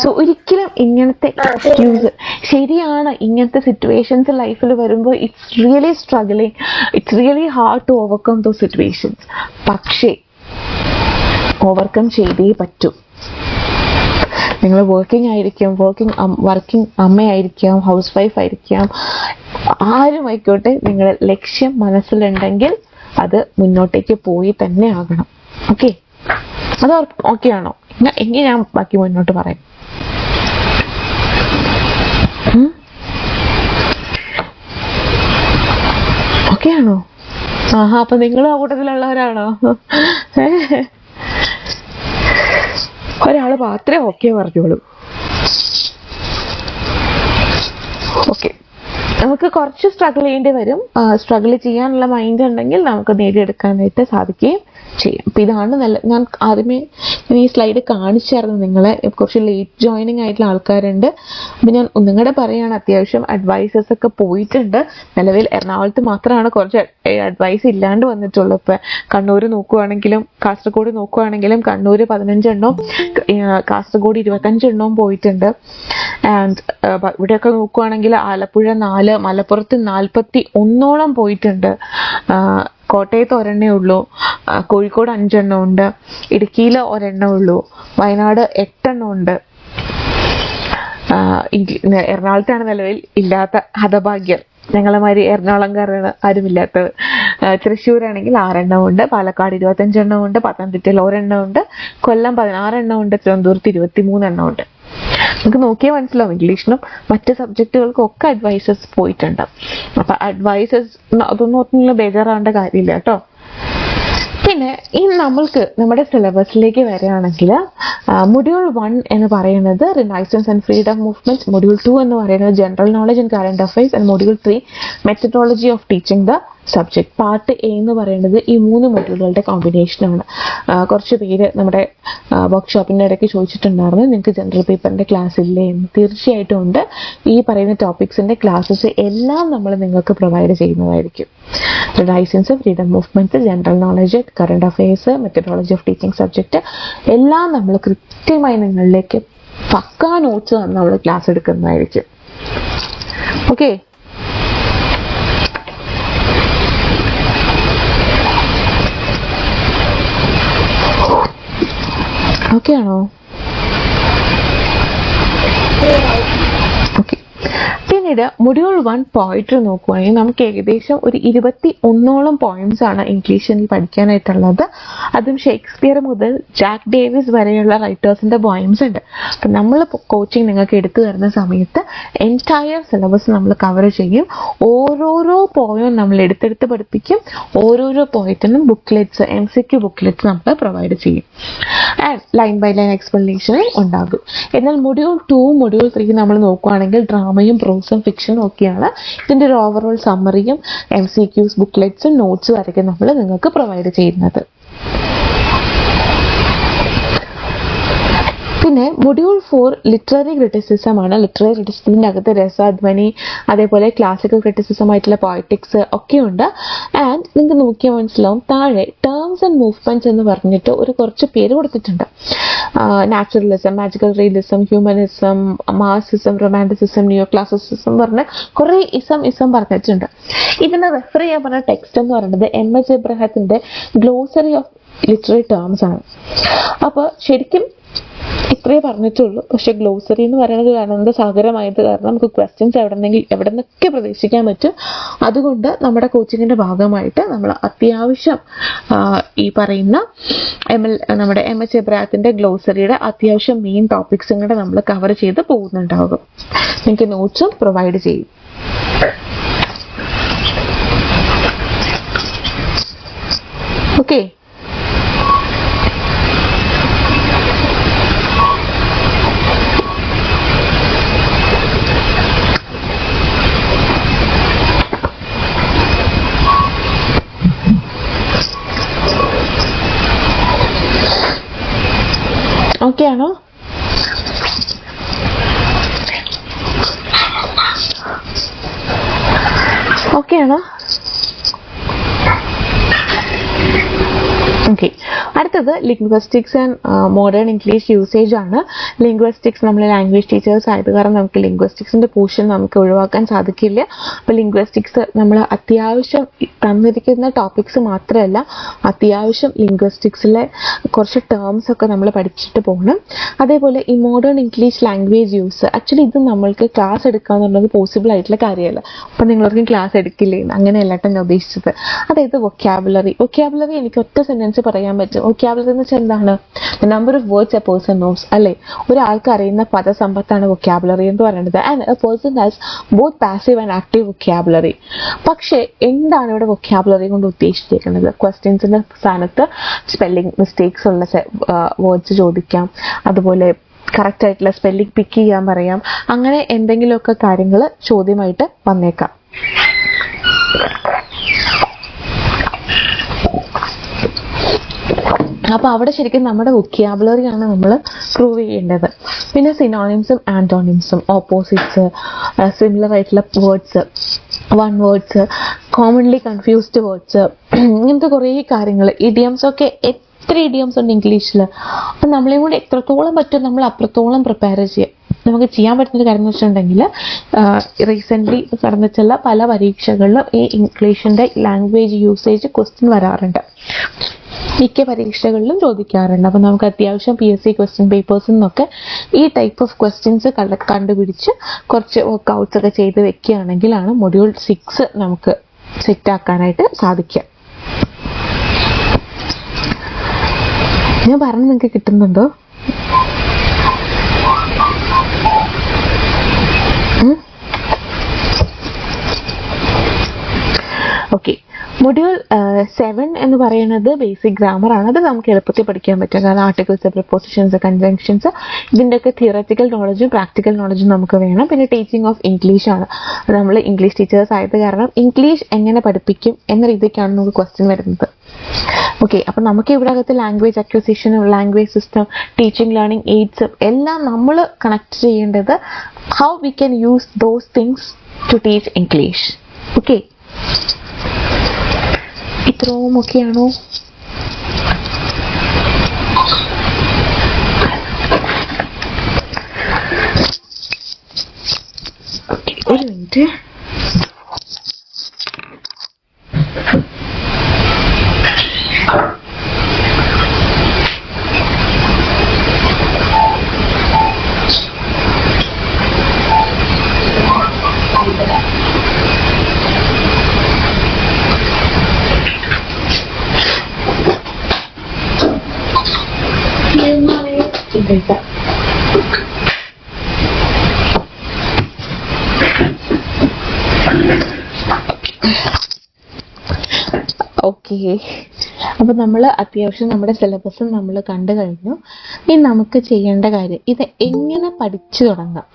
സോ ഒരിക്കലും ഇങ്ങനത്തെ എക്സ്ക്യൂസ് ശരിയാണ്. ഇങ്ങനത്തെ സിറ്റുവേഷൻസ് ലൈഫിൽ വരുമ്പോൾ it's really struggling, it's really hard to overcome those situations. പക്ഷേ ഓവർകം ചെയ്തേ പറ്റൂ. നിങ്ങൾ വർക്കിംഗ് അമ്മയായിരിക്കാം, ഹൗസ് വൈഫ് ആയിരിക്കാം, ആരും ആയിക്കോട്ടെ, നിങ്ങളുടെ ലക്ഷ്യം മനസ്സിലുണ്ടെങ്കിൽ അത് മുന്നോട്ടേക്ക് പോയി തന്നെ ആകണം. ഓക്കെ, അത് ഓക്കെ ആണോ? എങ്കിൽ ഞാൻ ബാക്കി മുന്നോട്ട് പറയാം. ഓക്കെ ആണോ? അപ്പൊ നിങ്ങളും ആ കൂട്ടത്തിലുള്ളവരാണോ? ഒരാള് മാത്രമേ ഓക്കെ പറഞ്ഞോളൂ. നമുക്ക് കുറച്ച് സ്ട്രഗിൾ ചെയ്യേണ്ടി വരും. സ്ട്രഗിൾ ചെയ്യാനുള്ള മൈൻഡ് ഉണ്ടെങ്കിൽ നമുക്ക് നേടിയെടുക്കാനായിട്ട് സാധിക്കുകയും ചെയ്യും. അപ്പം ഇതാണ് ഞാൻ ആദ്യമേ ഈ സ്ലൈഡ് കാണിച്ചായിരുന്നു നിങ്ങളെ. കുറച്ച് ലേറ്റ് ജോയിനിങ് ആയിട്ടുള്ള ആൾക്കാരുണ്ട്. അപ്പം ഞാൻ ഒന്നുകൂടെ പറയുകയാണ്, അത്യാവശ്യം അഡ്വൈസസ് ഒക്കെ പോയിട്ടുണ്ട്. നിലവിൽ എറണാകുളത്ത് മാത്രമാണ് കുറച്ച് അഡ്വൈസ് ഇല്ലാണ്ട് വന്നിട്ടുള്ളൂ. ഇപ്പം കണ്ണൂർ നോക്കുവാണെങ്കിലും കാസർഗോഡ് നോക്കുവാണെങ്കിലും കണ്ണൂർ 15 എണ്ണവും കാസർഗോഡ് 25 എണ്ണവും പോയിട്ടുണ്ട്. ആൻഡ് ഇവിടെയൊക്കെ നോക്കുവാണെങ്കിൽ ആലപ്പുഴ 4, മലപ്പുറത്ത് 41 പോയിട്ടുണ്ട്. കോട്ടയത്ത് 1 ഉള്ളൂ, കോഴിക്കോട് 5 ഉണ്ട്, ഇടുക്കിയിൽ 1 ഉള്ളൂ, വയനാട് 8 ഉണ്ട്. എറണാകുളത്താണ് നിലവിൽ ഇല്ലാത്ത ഹതഭാഗ്യം. ഞങ്ങളമാതിരി എറണാകുളംകാരാണ് ആരുമില്ലാത്തത്. തൃശ്ശൂരാണെങ്കിൽ 6 ഉണ്ട്, പാലക്കാട് 25 ഉണ്ട്, പത്തനംതിട്ടയിൽ 1 ഉണ്ട്, കൊല്ലം 16 ഉണ്ട്, തിരുവനന്തപുരത്ത് 23 ഉണ്ട്. നമുക്ക് നോക്കിയാൽ മനസ്സിലാവും ഇംഗ്ലീഷിനും മറ്റ് സബ്ജക്റ്റുകൾക്കും ഒക്കെ അഡ്വൈസസ് പോയിട്ടുണ്ട്. അപ്പൊ അഡ്വൈസസ് അതൊന്നും ഒന്നും ബേജാറാവേണ്ട കാര്യമില്ല കേട്ടോ. പിന്നെ ഇനി നമ്മൾക്ക് നമ്മുടെ സിലബസിലേക്ക് വരികയാണെങ്കിൽ മൊഡ്യൂൾ 1 എന്ന് പറയുന്നത് renaissance and freedom movement, module 2 എന്ന് പറയുന്നത് general knowledge and current affairs, and module 3 methodology of teaching the subject. Part A എന്ന് പറയുന്നത് ഈ 3 മൊഡ്യൂളുകളുടെ കോമ്പിനേഷനാണ്. കുറച്ച് പേര് നമ്മുടെ വർക്ക്ഷോപ്പിൻ്റെ ഇടയ്ക്ക് ചോദിച്ചിട്ടുണ്ടായിരുന്നു, നിങ്ങൾക്ക് ജനറൽ പേപ്പറിൻ്റെ ക്ലാസ് ഇല്ലേ എന്ന്. തീർച്ചയായിട്ടും ഉണ്ട്. ഈ പറയുന്ന ടോപ്പിക്സിൻ്റെ ക്ലാസ്സസ് എല്ലാം നമ്മൾ നിങ്ങൾക്ക് പ്രൊവൈഡ് ചെയ്യുന്നതായിരിക്കും. Renaissance, freedom movement, general knowledge, current affairs, methodology of teaching subject എല്ലാം നമ്മൾ കൃത്യമായി നിങ്ങളിലേക്ക് പക്കാ നോട്ട്സ് തന്ന് നമ്മൾ ക്ലാസ് എടുക്കുന്നതായിരിക്കും. ഓക്കെ, ഓക്കെ ആണോ? ഓക്കെ. പിന്നീട് മൊഡ്യൂൾ 1 പോയിട്രി നോക്കുകയാണെങ്കിൽ നമുക്ക് ഏകദേശം ഒരു 21 പോയിന്റ്സ് ആണ് ഇംഗ്ലീഷിൽ പഠിക്കാനായിട്ടുള്ളത്. അതും ഷേക്സ്പിയർ മുതൽ ജാക്ക് ഡേവിസ് വരെയുള്ള റൈറ്റേഴ്സിന്റെ പോയിംസ് ഉണ്ട്. അപ്പം നമ്മൾ കോച്ചിങ് നിങ്ങൾക്ക് എടുത്തു തരുന്ന സമയത്ത് എൻറ്റയർ സിലബസ് നമ്മൾ കവർ ചെയ്യും. ഓരോരോ പോയം നമ്മൾ എടുത്തെടുത്ത് പഠിപ്പിക്കും. ഓരോരോ പോയത്തിനും ബുക്ക്ലെറ്റ്സ്, MCQ ബുക്ക്ലെറ്റ്സ് നമ്മൾ പ്രൊവൈഡ് ചെയ്യും. ആൻഡ് ലൈൻ ബൈ ലൈൻ എക്സ്പ്ലനേഷനും ഉണ്ടാകും. എന്നാൽ മൊഡ്യൂൾ 2, മൊഡ്യൂൾ 3 നമ്മൾ നോക്കുകയാണെങ്കിൽ ഡ്രാമയും പ്രോസും ഫിക്ഷനും ഒക്കെയാണ്. ഇതിൻ്റെ ഒരു ഓവറോൾ സമ്മറിയും MCQs ബുക്ക്ലെറ്റ്സും നോട്ട്സും ആയിരിക്കും നമ്മൾ നിങ്ങൾക്ക് പ്രൊവൈഡ് ചെയ്യുന്നത്. പിന്നെ മൊഡ്യൂൾ 4 ലിറ്റററി ക്രിറ്റിസിസം ആണ്. ലിറ്റററി ക്രിറ്റിസിസത്തിൻ്റെ അകത്ത് രസാധ്വനി, അതേപോലെ ക്ലാസിക്കൽ ക്രിറ്റിസിസം ആയിട്ടുള്ള പോയറ്റിക്സ് ഒക്കെ ഉണ്ട്. ആൻഡ് നിങ്ങൾക്ക് നോക്കിയാൽ മനസ്സിലാവും താഴെ ടേംസ് ആൻഡ് മൂവ്മെന്റ്സ് എന്ന് പറഞ്ഞിട്ട് ഒരു കുറച്ച് പേര് കൊടുത്തിട്ടുണ്ട്. Naturalism, magical realism, humanism, Marxism, romanticism, neo classicism പറഞ്ഞ് കുറേ ഇസം പറഞ്ഞിട്ടുണ്ട്. ഇതിനെ റെഫർ ചെയ്യാൻ പറഞ്ഞ ടെക്സ്റ്റ് എന്ന് പറയുന്നത് MS എബ്രഹാത്തിന്റെ ഗ്ലോസറി ഓഫ് ലിറ്റററി ടേംസ് ആണ്. അപ്പോൾ ശരിക്കും ഇത്രേ പറഞ്ഞിട്ടുള്ളൂ. പക്ഷെ ഗ്ലോസറി എന്ന് പറയുന്നത് കാരണം സാഗരമായത് കാരണം നമുക്ക് ക്വസ്റ്റ്യൻസ് എവിടെ നിന്നൊക്കെ പ്രതീക്ഷിക്കാൻ പറ്റും. അതുകൊണ്ട് നമ്മുടെ കോച്ചിങ്ങിന്റെ ഭാഗമായിട്ട് നമ്മൾ അത്യാവശ്യം ഈ പറയുന്ന നമ്മുടെ MS എബ്രഹാത്തിന്റെ ഗ്ലോസറിയുടെ അത്യാവശ്യം മെയിൻ ടോപ്പിക്സും കൂടെ നമ്മൾ കവർ ചെയ്ത് പോകുന്നുണ്ടാകും. നിങ്ങൾക്ക് നോട്ട്സും പ്രൊവൈഡ് ചെയ്യും. ഓക്കെ, ഓക്കെ ആണോ? ഓക്കെ ആണോ? ഓക്കെ, അടുത്തത് linguistics and modern English usage ആണ്. ലിംഗ്വിസ്റ്റിക്സ് നമ്മൾ ലാംഗ്വേജ് ടീച്ചേഴ്സ് ആയത് കാരണം നമുക്ക് ലിംഗ്വിസ്റ്റിക്സിന്റെ പോർഷൻ നമുക്ക് ഒഴിവാക്കാൻ സാധിക്കില്ല. അപ്പോൾ ലിംഗ്വിസ്റ്റിക്സ് നമ്മൾ അത്യാവശ്യം തന്നിരിക്കുന്ന ടോപ്പിക്സ് മാത്രമല്ല, അത്യാവശ്യം ലിംഗ്വിസ്റ്റിക്സിലെ കുറച്ച് ടേംസ് ഒക്കെ നമ്മൾ പഠിച്ചിട്ട് പോകണം. അതേപോലെ ഈ modern English language use, actually ഇത് നമ്മൾക്ക് ക്ലാസ് എടുക്കാന്നുള്ളത് പോസിബിൾ ആയിട്ടുള്ള കാര്യമല്ല. അപ്പം നിങ്ങളൊരിക്കും ക്ലാസ് എടുക്കില്ലേ, അങ്ങനെയല്ല കേട്ടോ ഞാൻ ഉദ്ദേശിച്ചത്. അതായത് വൊക്കാബുലറി എനിക്ക് ഒറ്റ സെന്റൻസ് പറയാൻ പറ്റും. വൊക്കാബുലറി എന്ന് വെച്ചാൽ എന്താണ്? Number of words a person knows അല്ലേ? ഒരാൾക്ക് അറിയുന്ന പദസമ്പത്താണ് വൊക്കാബുലറി എന്ന് പറയുന്നത്. And a person has both passive and active vocabulary. പക്ഷേ എന്താണ് ഇവിടെ വൊക്കാബുലറി കൊണ്ട് ഉദ്ദേശിച്ചിരിക്കുന്നത്? ക്വസ്റ്റ്യൻസിന്റെ സ്ഥാനത്ത് സ്പെല്ലിംഗ് മിസ്റ്റേക്സ് ഉള്ള വേർഡ്സ് ചോദിക്കാം, അതുപോലെ കറക്റ്റ് ആയിട്ടുള്ള സ്പെല്ലിംഗ് പിക്ക് ചെയ്യാൻ പറയാം. അങ്ങനെ എന്തെങ്കിലുമൊക്കെ കാര്യങ്ങൾ ചോദ്യമായിട്ട് വന്നേക്കാം. അപ്പോൾ അവിടെ ശരിക്കും നമ്മുടെ വൊക്കാബുലറിയാണ് നമ്മൾ പ്രൂവ് ചെയ്യേണ്ടത്. പിന്നെ സിനോണിംസും ആന്റോണിംസും, ഓപ്പോസിറ്റ്സ്, സിമിലർ ആയിട്ടുള്ള words, one words, commonly confused words, ഇങ്ങനത്തെ കുറേ കാര്യങ്ങൾ. ഇഡിയംസ് ഒക്കെ എത്ര ഇഡിയംസ് ഉണ്ട് ഇംഗ്ലീഷിൽ. അപ്പം നമ്മളെയും കൂടെ എത്രത്തോളം പറ്റും നമ്മൾ അത്രത്തോളം പ്രിപ്പയർ ചെയ്യുക. നമുക്ക് ചെയ്യാൻ പറ്റുന്നൊരു കാര്യം എന്ന് വെച്ചിട്ടുണ്ടെങ്കിൽ, റീസെൻ്റ്ലി നടന്നിട്ടുള്ള പല പരീക്ഷകളിലും ഈ ഇംഗ്ലീഷിൻ്റെ ലാംഗ്വേജ് യൂസേജ് ക്വസ്റ്റ്യൻ വരാറുണ്ട്, മിക്ക പരീക്ഷകളിലും ചോദിക്കാറുണ്ട്. അപ്പം നമുക്ക് അത്യാവശ്യം PSC ക്വസ്റ്റ്യൻ പേപ്പേഴ്സിൽ നിന്നൊക്കെ ഈ ടൈപ്പ് ഓഫ് ക്വസ്റ്റ്യൻസ് കണ്ടുപിടിച്ച് കുറച്ച് വർക്കൗട്ട്സ് ഒക്കെ ചെയ്ത് വെക്കുകയാണെങ്കിലാണ് മൊഡ്യൂൾ 6 നമുക്ക് സെറ്റാക്കാനായിട്ട് സാധിക്കുക. ഞാൻ പറഞ്ഞ് നിങ്ങൾക്ക് കിട്ടുന്നുണ്ടോ? ഓക്കെ, മൊഡ്യൂൾ 7 എന്ന് പറയുന്നത് ബേസിക് ഗ്രാമർ ആണ്. അത് നമുക്ക് എളുപ്പത്തിൽ പഠിക്കാൻ പറ്റും. കാരണം ആർട്ടിക്കിൾസ്, പ്രിപ്പോസിഷൻസ്, കൺജങ്ഷൻസ്, ഇതിൻ്റെയൊക്കെ തിയററ്റിക്കൽ നോളജും പ്രാക്ടിക്കൽ നോളജും നമുക്ക് വേണം. പിന്നെ ടീച്ചിങ് ഓഫ് ഇംഗ്ലീഷ് ആണ്. നമ്മൾ ഇംഗ്ലീഷ് ടീച്ചേഴ്സ് ആയത് കാരണം ഇംഗ്ലീഷ് എങ്ങനെ പഠിപ്പിക്കും എന്ന രീതിക്കാണ് നമുക്ക് ക്വസ്റ്റ്യൻ വരുന്നത്. ഓക്കെ, അപ്പം നമുക്ക് ഇവിടെ അകത്ത് ലാംഗ്വേജ് അക്വിസിഷനും ലാംഗ്വേജ് സിസ്റ്റം, ടീച്ചിങ് ലേണിംഗ് എയ്ഡ്സും എല്ലാം നമ്മൾ കണക്ട് ചെയ്യേണ്ടത് how we can use those things to teach English. Okay, ഇത്രയും ഒക്കെയാണോ? ഒരു മിനിറ്റ്. ഓക്കെ, അപ്പോൾ നമ്മൾ അത്യാവശ്യം നമ്മുടെ സിലബസും നമ്മൾ കണ്ടു കഴിഞ്ഞു. ഇനി നമുക്ക് ചെയ്യേണ്ട കാര്യം ഇത് എങ്ങനെ പഠിച്ചു തുടങ്ങാം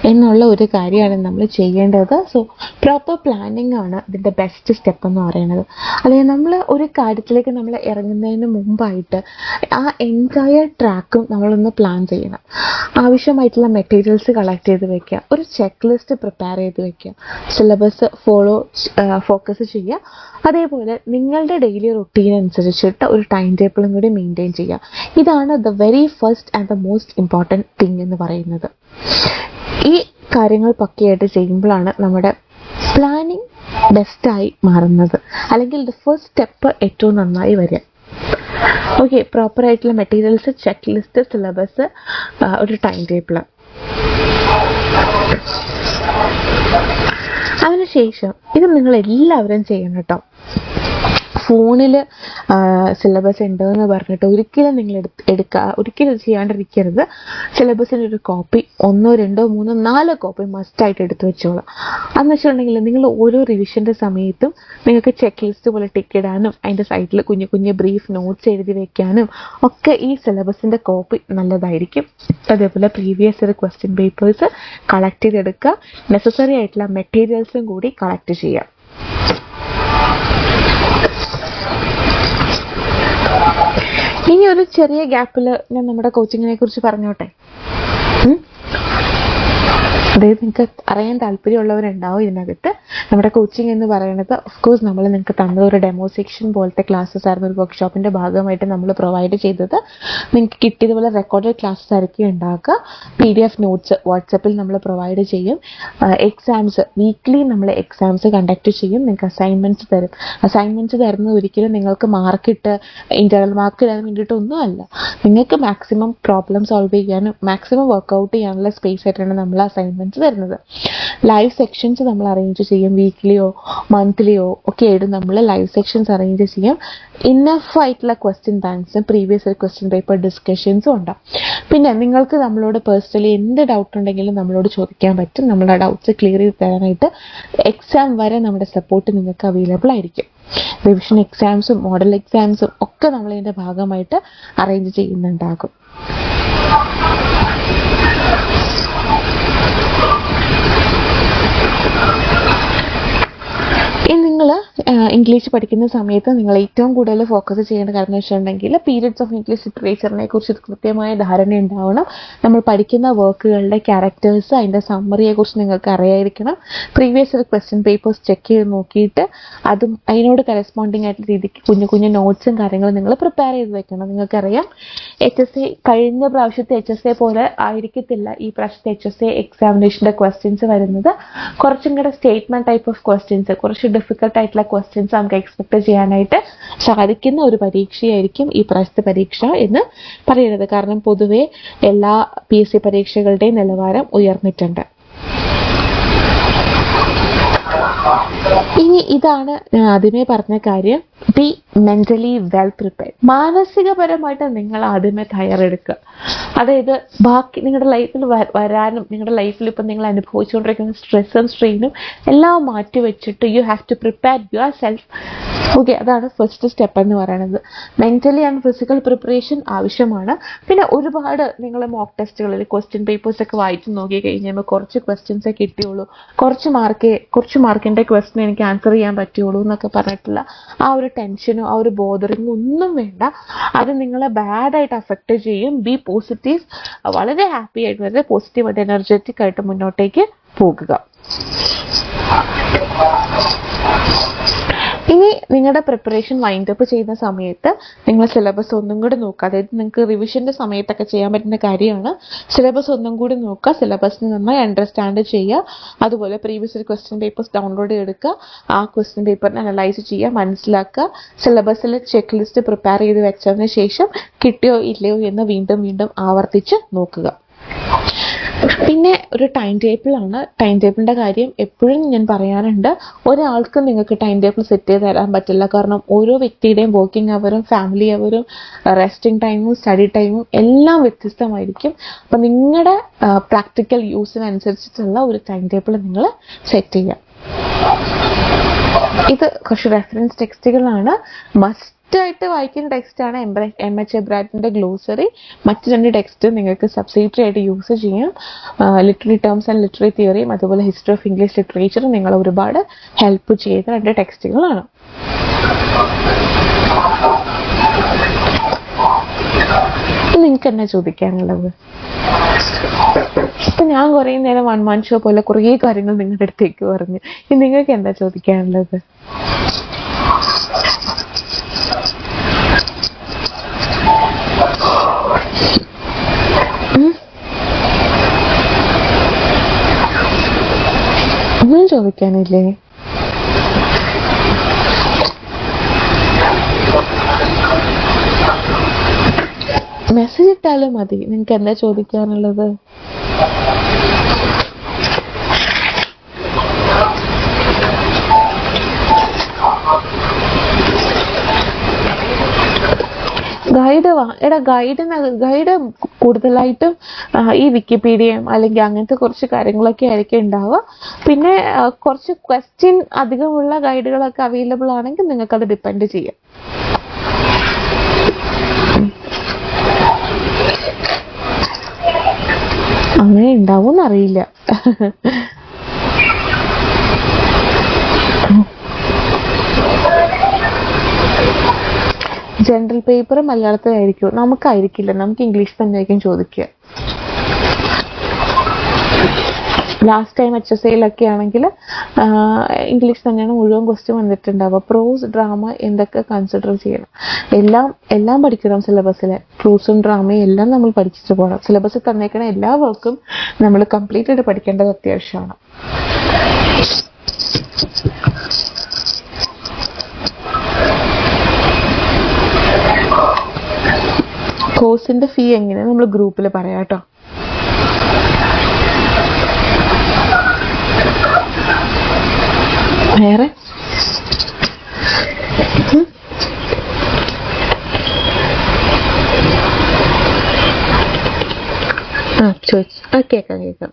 എന്നുള്ള ഒരു കാര്യമാണ് നമ്മൾ ചെയ്യേണ്ടത്. സോ പ്രോപ്പർ പ്ലാനിങ് ആണ് ഇതിൻ്റെ ബെസ്റ്റ് സ്റ്റെപ്പ് എന്ന് പറയുന്നത്. അല്ലെങ്കിൽ നമ്മൾ ഒരു കാര്യത്തിലേക്ക് നമ്മൾ ഇറങ്ങുന്നതിന് മുമ്പായിട്ട് ആ എൻറ്റയർ ട്രാക്കും നമ്മളൊന്ന് പ്ലാൻ ചെയ്യണം. ആവശ്യമായിട്ടുള്ള മെറ്റീരിയൽസ് കളക്ട് ചെയ്ത് വെക്കുക, ഒരു ചെക്ക് ലിസ്റ്റ് പ്രിപ്പയർ ചെയ്ത് വെക്കുക, സിലബസ് ഫോക്കസ് ചെയ്യുക. അതേപോലെ നിങ്ങളുടെ ഡെയിലി റുട്ടീൻ അനുസരിച്ചിട്ട് ഒരു ടൈം ടേബിളും കൂടി മെയിൻറ്റെയിൻ ചെയ്യുക. ഇതാണ് the very first and the most important thing എന്ന് പറയുന്നത്. ഈ കാര്യങ്ങൾ പക്കയായിട്ട് ചെയ്യുമ്പോഴാണ് നമ്മുടെ പ്ലാനിങ് ബെസ്റ്റായി മാറുന്നത്, അല്ലെങ്കിൽ ദ ഫസ്റ്റ് സ്റ്റെപ്പ് ഏറ്റവും നന്നായി വരിക. ഓക്കെ, പ്രോപ്പറായിട്ടുള്ള മെറ്റീരിയൽസ്, ചെക്ക് ലിസ്റ്റ്, സിലബസ്, ഒരു ടൈം ടേബിള്. അതിനുശേഷം ഇത് നിങ്ങൾ എല്ലാവരും ചെയ്യണം കേട്ടോ. ഫോണിൽ സിലബസ് ഉണ്ടെന്ന് പറഞ്ഞിട്ട് ഒരിക്കലും നിങ്ങൾ ഒരിക്കലും ചെയ്യാണ്ടിരിക്കരുത്. സിലബസിൻ്റെ ഒരു കോപ്പി 1, 2, 3, 4 കോപ്പി മസ്റ്റായിട്ട് എടുത്ത് വെച്ചോളാം. അതെന്ന് വെച്ചിട്ടുണ്ടെങ്കിൽ നിങ്ങൾ ഓരോ റിവിഷൻ്റെ സമയത്തും നിങ്ങൾക്ക് ചെക്ക് ലിസ്റ്റ് പോലെ ടിക്ക് ഇടാനും അതിൻ്റെ സൈഡിൽ കുഞ്ഞു കുഞ്ഞു ബ്രീഫ് നോട്ട്സ് എഴുതി വെക്കാനും ഒക്കെ ഈ സിലബസിൻ്റെ കോപ്പി നല്ലതായിരിക്കും. അതേപോലെ previous year question papers collect ചെയ്തെടുക്കുക. നെസസറി ആയിട്ടുള്ള മെറ്റീരിയൽസും കൂടി കളക്ട് ചെയ്യുക. ഇനി ഒരു ചെറിയ ഗ്യാപ്പിൽ ഞാൻ നമ്മുടെ കോച്ചിങ്ങിനെ കുറിച്ച് പറഞ്ഞോട്ടെ. അതായത് നിങ്ങൾക്ക് അറിയാൻ താല്പര്യമുള്ളവരുണ്ടാവും ഇതിനകത്ത്. നമ്മുടെ കോച്ചിങ് എന്ന് പറയുന്നത് ഓഫ്കോഴ്സ് നമ്മൾ നിങ്ങൾക്ക് തന്നത് ഒരു ഡെമോ സെക്ഷൻ പോലത്തെ ക്ലാസ്സസ് ആയിരുന്നു. ഒരു വർക്ക്ഷോപ്പിൻ്റെ ഭാഗമായിട്ട് നമ്മൾ പ്രൊവൈഡ് ചെയ്തത്. നിങ്ങൾക്ക് കിട്ടിയതുപോലെ റെക്കോർഡഡ് ക്ലാസ്സസ് ആയിരിക്കും ഉണ്ടാക്കുക. PDF നോട്ട്സ് വാട്സപ്പിൽ നമ്മൾ പ്രൊവൈഡ് ചെയ്യും. എക്സാംസ് വീക്ക്ലി നമ്മൾ എക്സാംസ് കണ്ടക്ട് ചെയ്യും. നിങ്ങൾക്ക് അസൈൻമെൻറ്റ്സ് തരും. അസൈൻമെൻറ്റ്സ് തരുന്നത് ഒരിക്കലും നിങ്ങൾക്ക് മാർക്കിട്ട് ഇൻ്റർണൽ മാർക്ക് ഇടാൻ വേണ്ടിയിട്ടൊന്നും അല്ല. നിങ്ങൾക്ക് മാക്സിമം പ്രോബ്ലം സോൾവ് ചെയ്യാനും മാക്സിമം വർക്കൗട്ട് ചെയ്യാനുള്ള സ്പേസ് ആയിട്ടാണ് നമ്മൾ അസൈൻമെൻറ്റ്സ് തരുന്നത്. ലൈവ് സെക്ഷൻസ് നമ്മൾ അറേഞ്ച് ചെയ്യും. വീക്ക്ലിയോ മന്ത്ലിയോ ഒക്കെ ആയിട്ട് നമ്മൾ ലൈവ് സെക്ഷൻസ് അറേഞ്ച് ചെയ്യും. ഇന്നഫ് ആയിട്ടുള്ള ക്വസ്റ്റ്യൻ ബാങ്ക്സും പ്രീവിയസ് ഇയർ ക്വസ്റ്റ്യൻ പേപ്പർ ഡിസ്കഷൻസും ഉണ്ടാവും. പിന്നെ നിങ്ങൾക്ക് നമ്മളോട് പേഴ്സണലി എന്ത് ഡൗട്ട് ഉണ്ടെങ്കിലും നമ്മളോട് ചോദിക്കാൻ പറ്റും. നമ്മുടെ ഡൗട്ട്സ് ക്ലിയർ ചെയ്ത് തരാനായിട്ട് എക്സാം വരെ നമ്മുടെ സപ്പോർട്ട് നിങ്ങൾക്ക് അവൈലബിൾ ആയിരിക്കും. റിവിഷൻ എക്സാംസും മോഡൽ എക്സാംസും ഒക്കെ നമ്മളിതിൻ്റെ ഭാഗമായിട്ട് അറേഞ്ച് ചെയ്യുന്നുണ്ടാകും. ഇംഗ്ലീഷ് പഠിക്കുന്ന സമയത്ത് നിങ്ങൾ ഏറ്റവും കൂടുതൽ ഫോക്കസ് ചെയ്യേണ്ട കാര്യം എന്ന് വെച്ചിട്ടുണ്ടെങ്കിൽ പീരിയഡ്സ് ഓഫ് ഇംഗ്ലീഷ് ലിറ്ററേച്ചറിനെ കുറിച്ച് കൃത്യമായ ധാരണ ഉണ്ടാവണം. നമ്മൾ പഠിക്കുന്ന വർക്കുകളുടെ ക്യാരക്ടേഴ്സ്, അതിൻ്റെ സമ്മറിയെക്കുറിച്ച് നിങ്ങൾക്ക് അറിയായിരിക്കണം. Previous year question papers check ചെയ്ത് നോക്കിയിട്ട് അതും അതിനോട് കറസ്പോണ്ടിങ് ആയിട്ടുള്ള രീതിക്ക് കുഞ്ഞു കുഞ്ഞു നോട്ട്സും കാര്യങ്ങളും നിങ്ങൾ പ്രിപ്പയർ ചെയ്ത് വെക്കണം. നിങ്ങൾക്കറിയാം HSA കഴിഞ്ഞ പ്രാവശ്യത്തെ HSA പോലെ ആയിരിക്കത്തില്ല ഈ പ്രാവശ്യത്തെ HSA എക്സാമിനേഷൻ്റെ ക്വസ്റ്റ്യൻസ് വരുന്നത്. കുറച്ചും കൂടെ സ്റ്റേറ്റ്മെന്റ് ടൈപ്പ് ഓഫ് ക്വസ്റ്റ്യൻസ്, കുറച്ച് ഡിഫിക്കൽട്ട് ആയിട്ടുള്ള ക്വസ്റ്റ്യൻസ് നമുക്ക് എക്സ്പെക്ട് ചെയ്യാനായിട്ട് സാധിക്കുന്ന ഒരു പരീക്ഷയായിരിക്കും ഈ പ്രാവശ്യത്തെ പരീക്ഷ എന്ന് പറയുന്നത്. കാരണം പൊതുവെ എല്ലാ PSC പരീക്ഷകളുടെയും നിലവാരം ഉയർന്നിട്ടുണ്ട്. ഇനി ഇതാണ് ഞാൻ ആദ്യമേ പറഞ്ഞ കാര്യം, ബി മെന്റലി വെൽ പ്രിപ്പയർഡ്. മാനസികപരമായിട്ട് നിങ്ങൾ ആദ്യമേ തയ്യാറെടുക്കുക. അതായത് ബാക്കി നിങ്ങളുടെ ലൈഫിൽ വരാനും നിങ്ങളുടെ ലൈഫിൽ ഇപ്പം നിങ്ങൾ അനുഭവിച്ചുകൊണ്ടിരിക്കുന്ന സ്ട്രെസ്സും സ്ട്രെയിനും എല്ലാം മാറ്റി വെച്ചിട്ട് you have to prepare yourself. Okay, അതാണ് ഫസ്റ്റ് സ്റ്റെപ്പ് എന്ന് പറയുന്നത്. മെന്റലി ആൻഡ് ഫിസിക്കൽ പ്രിപ്പറേഷൻ ആവശ്യമാണ്. പിന്നെ ഒരുപാട് നിങ്ങൾ മോക്ക് ടെസ്റ്റുകളിൽ ക്വസ്റ്റ്യൻ പേപ്പേഴ്സ് ഒക്കെ വായിച്ച് നോക്കി കഴിഞ്ഞാൽ കുറച്ച് ക്വസ്റ്റ്യൻസേ കിട്ടിയുള്ളൂ, കുറച്ച് മാർക്കിൻ്റെ ക്വസ്റ്റ്യൻ എനിക്ക് ആൻസർ ചെയ്യാൻ പറ്റുള്ളൂ എന്നൊക്കെ പറഞ്ഞിട്ടുള്ള ആ ഒരു ടെൻഷനോ ആ ഒരു ബോധറിങ്ങോ ഒന്നും വേണ്ട. അത് നിങ്ങളെ ബാഡായിട്ട് അഫക്റ്റ് ചെയ്യും. ബി പോസിറ്റീവ്, വളരെ ഹാപ്പി ആയിട്ട് വളരെ പോസിറ്റീവായിട്ട് എനർജറ്റിക് ആയിട്ട് മുന്നോട്ടേക്ക് പോകുക. ഇനി നിങ്ങളുടെ പ്രിപ്പറേഷൻ വൈൻഡ് അപ്പ് ചെയ്യുന്ന സമയത്ത് നിങ്ങൾ സിലബസ് ഒന്നും കൂടി നോക്കുക. അതായത് നിങ്ങൾക്ക് റിവിഷൻ്റെ സമയത്തൊക്കെ ചെയ്യാൻ പറ്റുന്ന കാര്യമാണ്. സിലബസ് ഒന്നും കൂടി നോക്കുക, സിലബസിന് നന്നായി അണ്ടർസ്റ്റാൻഡ് ചെയ്യുക. അതുപോലെ previous year question papers download എടുക്കുക, ആ ക്വസ്റ്റ്യൻ പേപ്പറിനെ അനലൈസ് ചെയ്യുക, മനസ്സിലാക്കുക. സിലബസിൽ ചെക്ക് ലിസ്റ്റ് പ്രിപ്പയർ ചെയ്ത് വെച്ചതിന് ശേഷം കിട്ടിയോ ഇല്ലയോ എന്ന് വീണ്ടും വീണ്ടും ആവർത്തിച്ച് നോക്കുക. പിന്നെ ഒരു ടൈം ടേബിളാണ്. ടൈം ടേബിളിൻ്റെ കാര്യം എപ്പോഴും ഞാൻ പറയാറുണ്ട്, ഒരാൾക്ക് നിങ്ങൾക്ക് ടൈം ടേബിൾ സെറ്റ് ചെയ്ത് തരാൻ പറ്റില്ല. കാരണം ഓരോ വ്യക്തിയുടെയും വർക്കിംഗ് അവറും ഫാമിലി അവറും റെസ്റ്റിംഗ് ടൈമും സ്റ്റഡി ടൈമും എല്ലാം വ്യത്യസ്തമായിരിക്കും. അപ്പം നിങ്ങളുടെ പ്രാക്ടിക്കൽ യൂസിനനുസരിച്ചിട്ടുള്ള ഒരു ടൈം ടേബിൾ നിങ്ങൾ സെറ്റ് ചെയ്യുക. ഇത് കുറച്ച് റെഫറൻസ് ടെക്സ്റ്റുകളാണ്. മസ്റ്റായിട്ട് വായിക്കുന്ന ടെക്സ്റ്റാണ് MH എബ്രാറ്റിൻ്റെ ഗ്ലോസറി. മറ്റ് 2 ടെക്സ്റ്റ് നിങ്ങൾക്ക് സബ്സിഡറി ആയിട്ട് യൂസ് ചെയ്യാം. ലിറ്റററി ടേംസ് ആൻഡ് ലിറ്റററി തിയറിയും അതുപോലെ ഹിസ്റ്ററി ഓഫ് ഇംഗ്ലീഷ് ലിറ്ററേച്ചറും നിങ്ങളെ ഒരുപാട് ഹെൽപ്പ് ചെയ്ത 2 ടെക്സ്റ്റുകളാണ്. നിങ്ങൾക്ക് എന്നാ ചോദിക്കാനുള്ളത്? ഇപ്പം ഞാൻ കുറേ നേരം 1 man show പോലെ കുറേ കാര്യങ്ങൾ നിങ്ങളുടെ അടുത്തേക്ക് പറഞ്ഞു. ഇനി നിങ്ങൾക്ക് എന്താ ചോദിക്കാനുള്ളത്? ഒന്നും ചോദിക്കാനില്ലേ? മെസ്സേജ് ഇട്ടാലും മതി. നിങ്ങൾക്ക് എന്താ ചോദിക്കാനുള്ളത്? ഗൈഡ് കൂടുതലായിട്ടും ഈ വിക്കിപീഡിയയും അല്ലെങ്കിൽ അങ്ങനത്തെ കുറച്ച് കാര്യങ്ങളൊക്കെ ആയിരിക്കും ഉണ്ടാവുക. പിന്നെ കുറച്ച് ക്വസ്റ്റ്യൻ അധികമുള്ള ഗൈഡുകളൊക്കെ അവൈലബിൾ ആണെങ്കിൽ നിങ്ങൾക്കത് ഡിപ്പെൻഡ് ചെയ്യാം. അങ്ങനെ ഉണ്ടാവും എന്നറിയില്ല. General paper മലയാളത്തിലായിരിക്കും. നമുക്കായിരിക്കില്ല, നമുക്ക് ഇംഗ്ലീഷ് തന്നെയായിരിക്കും ചോദിക്കുക. ലാസ്റ്റ് ടൈം HSAയിലൊക്കെ ആണെങ്കിൽ ഇംഗ്ലീഷ് തന്നെയാണ് മുഴുവൻ ക്വസ്റ്റ്യൻ വന്നിട്ടുണ്ടാവുക. പ്രോസ് ഡ്രാമ എന്തൊക്കെ കൺസിഡർ ചെയ്യണം, എല്ലാം പഠിക്കണം. സിലബസിലെ പ്രോസും ഡ്രാമയും എല്ലാം നമ്മൾ പഠിച്ചിട്ട് പോകണം. സിലബസിൽ തന്നേക്കണ എല്ലാ വർക്കും നമ്മൾ കംപ്ലീറ്റ് ആയിട്ട് പഠിക്കേണ്ടത് അത്യാവശ്യമാണ്. കോഴ്സിന്റെ ഫീ എങ്ങനെ നമ്മൾ ഗ്രൂപ്പിൽ പറയാം കേട്ടോ. വേറെ ചോദിച്ചു. കേൾക്കാം.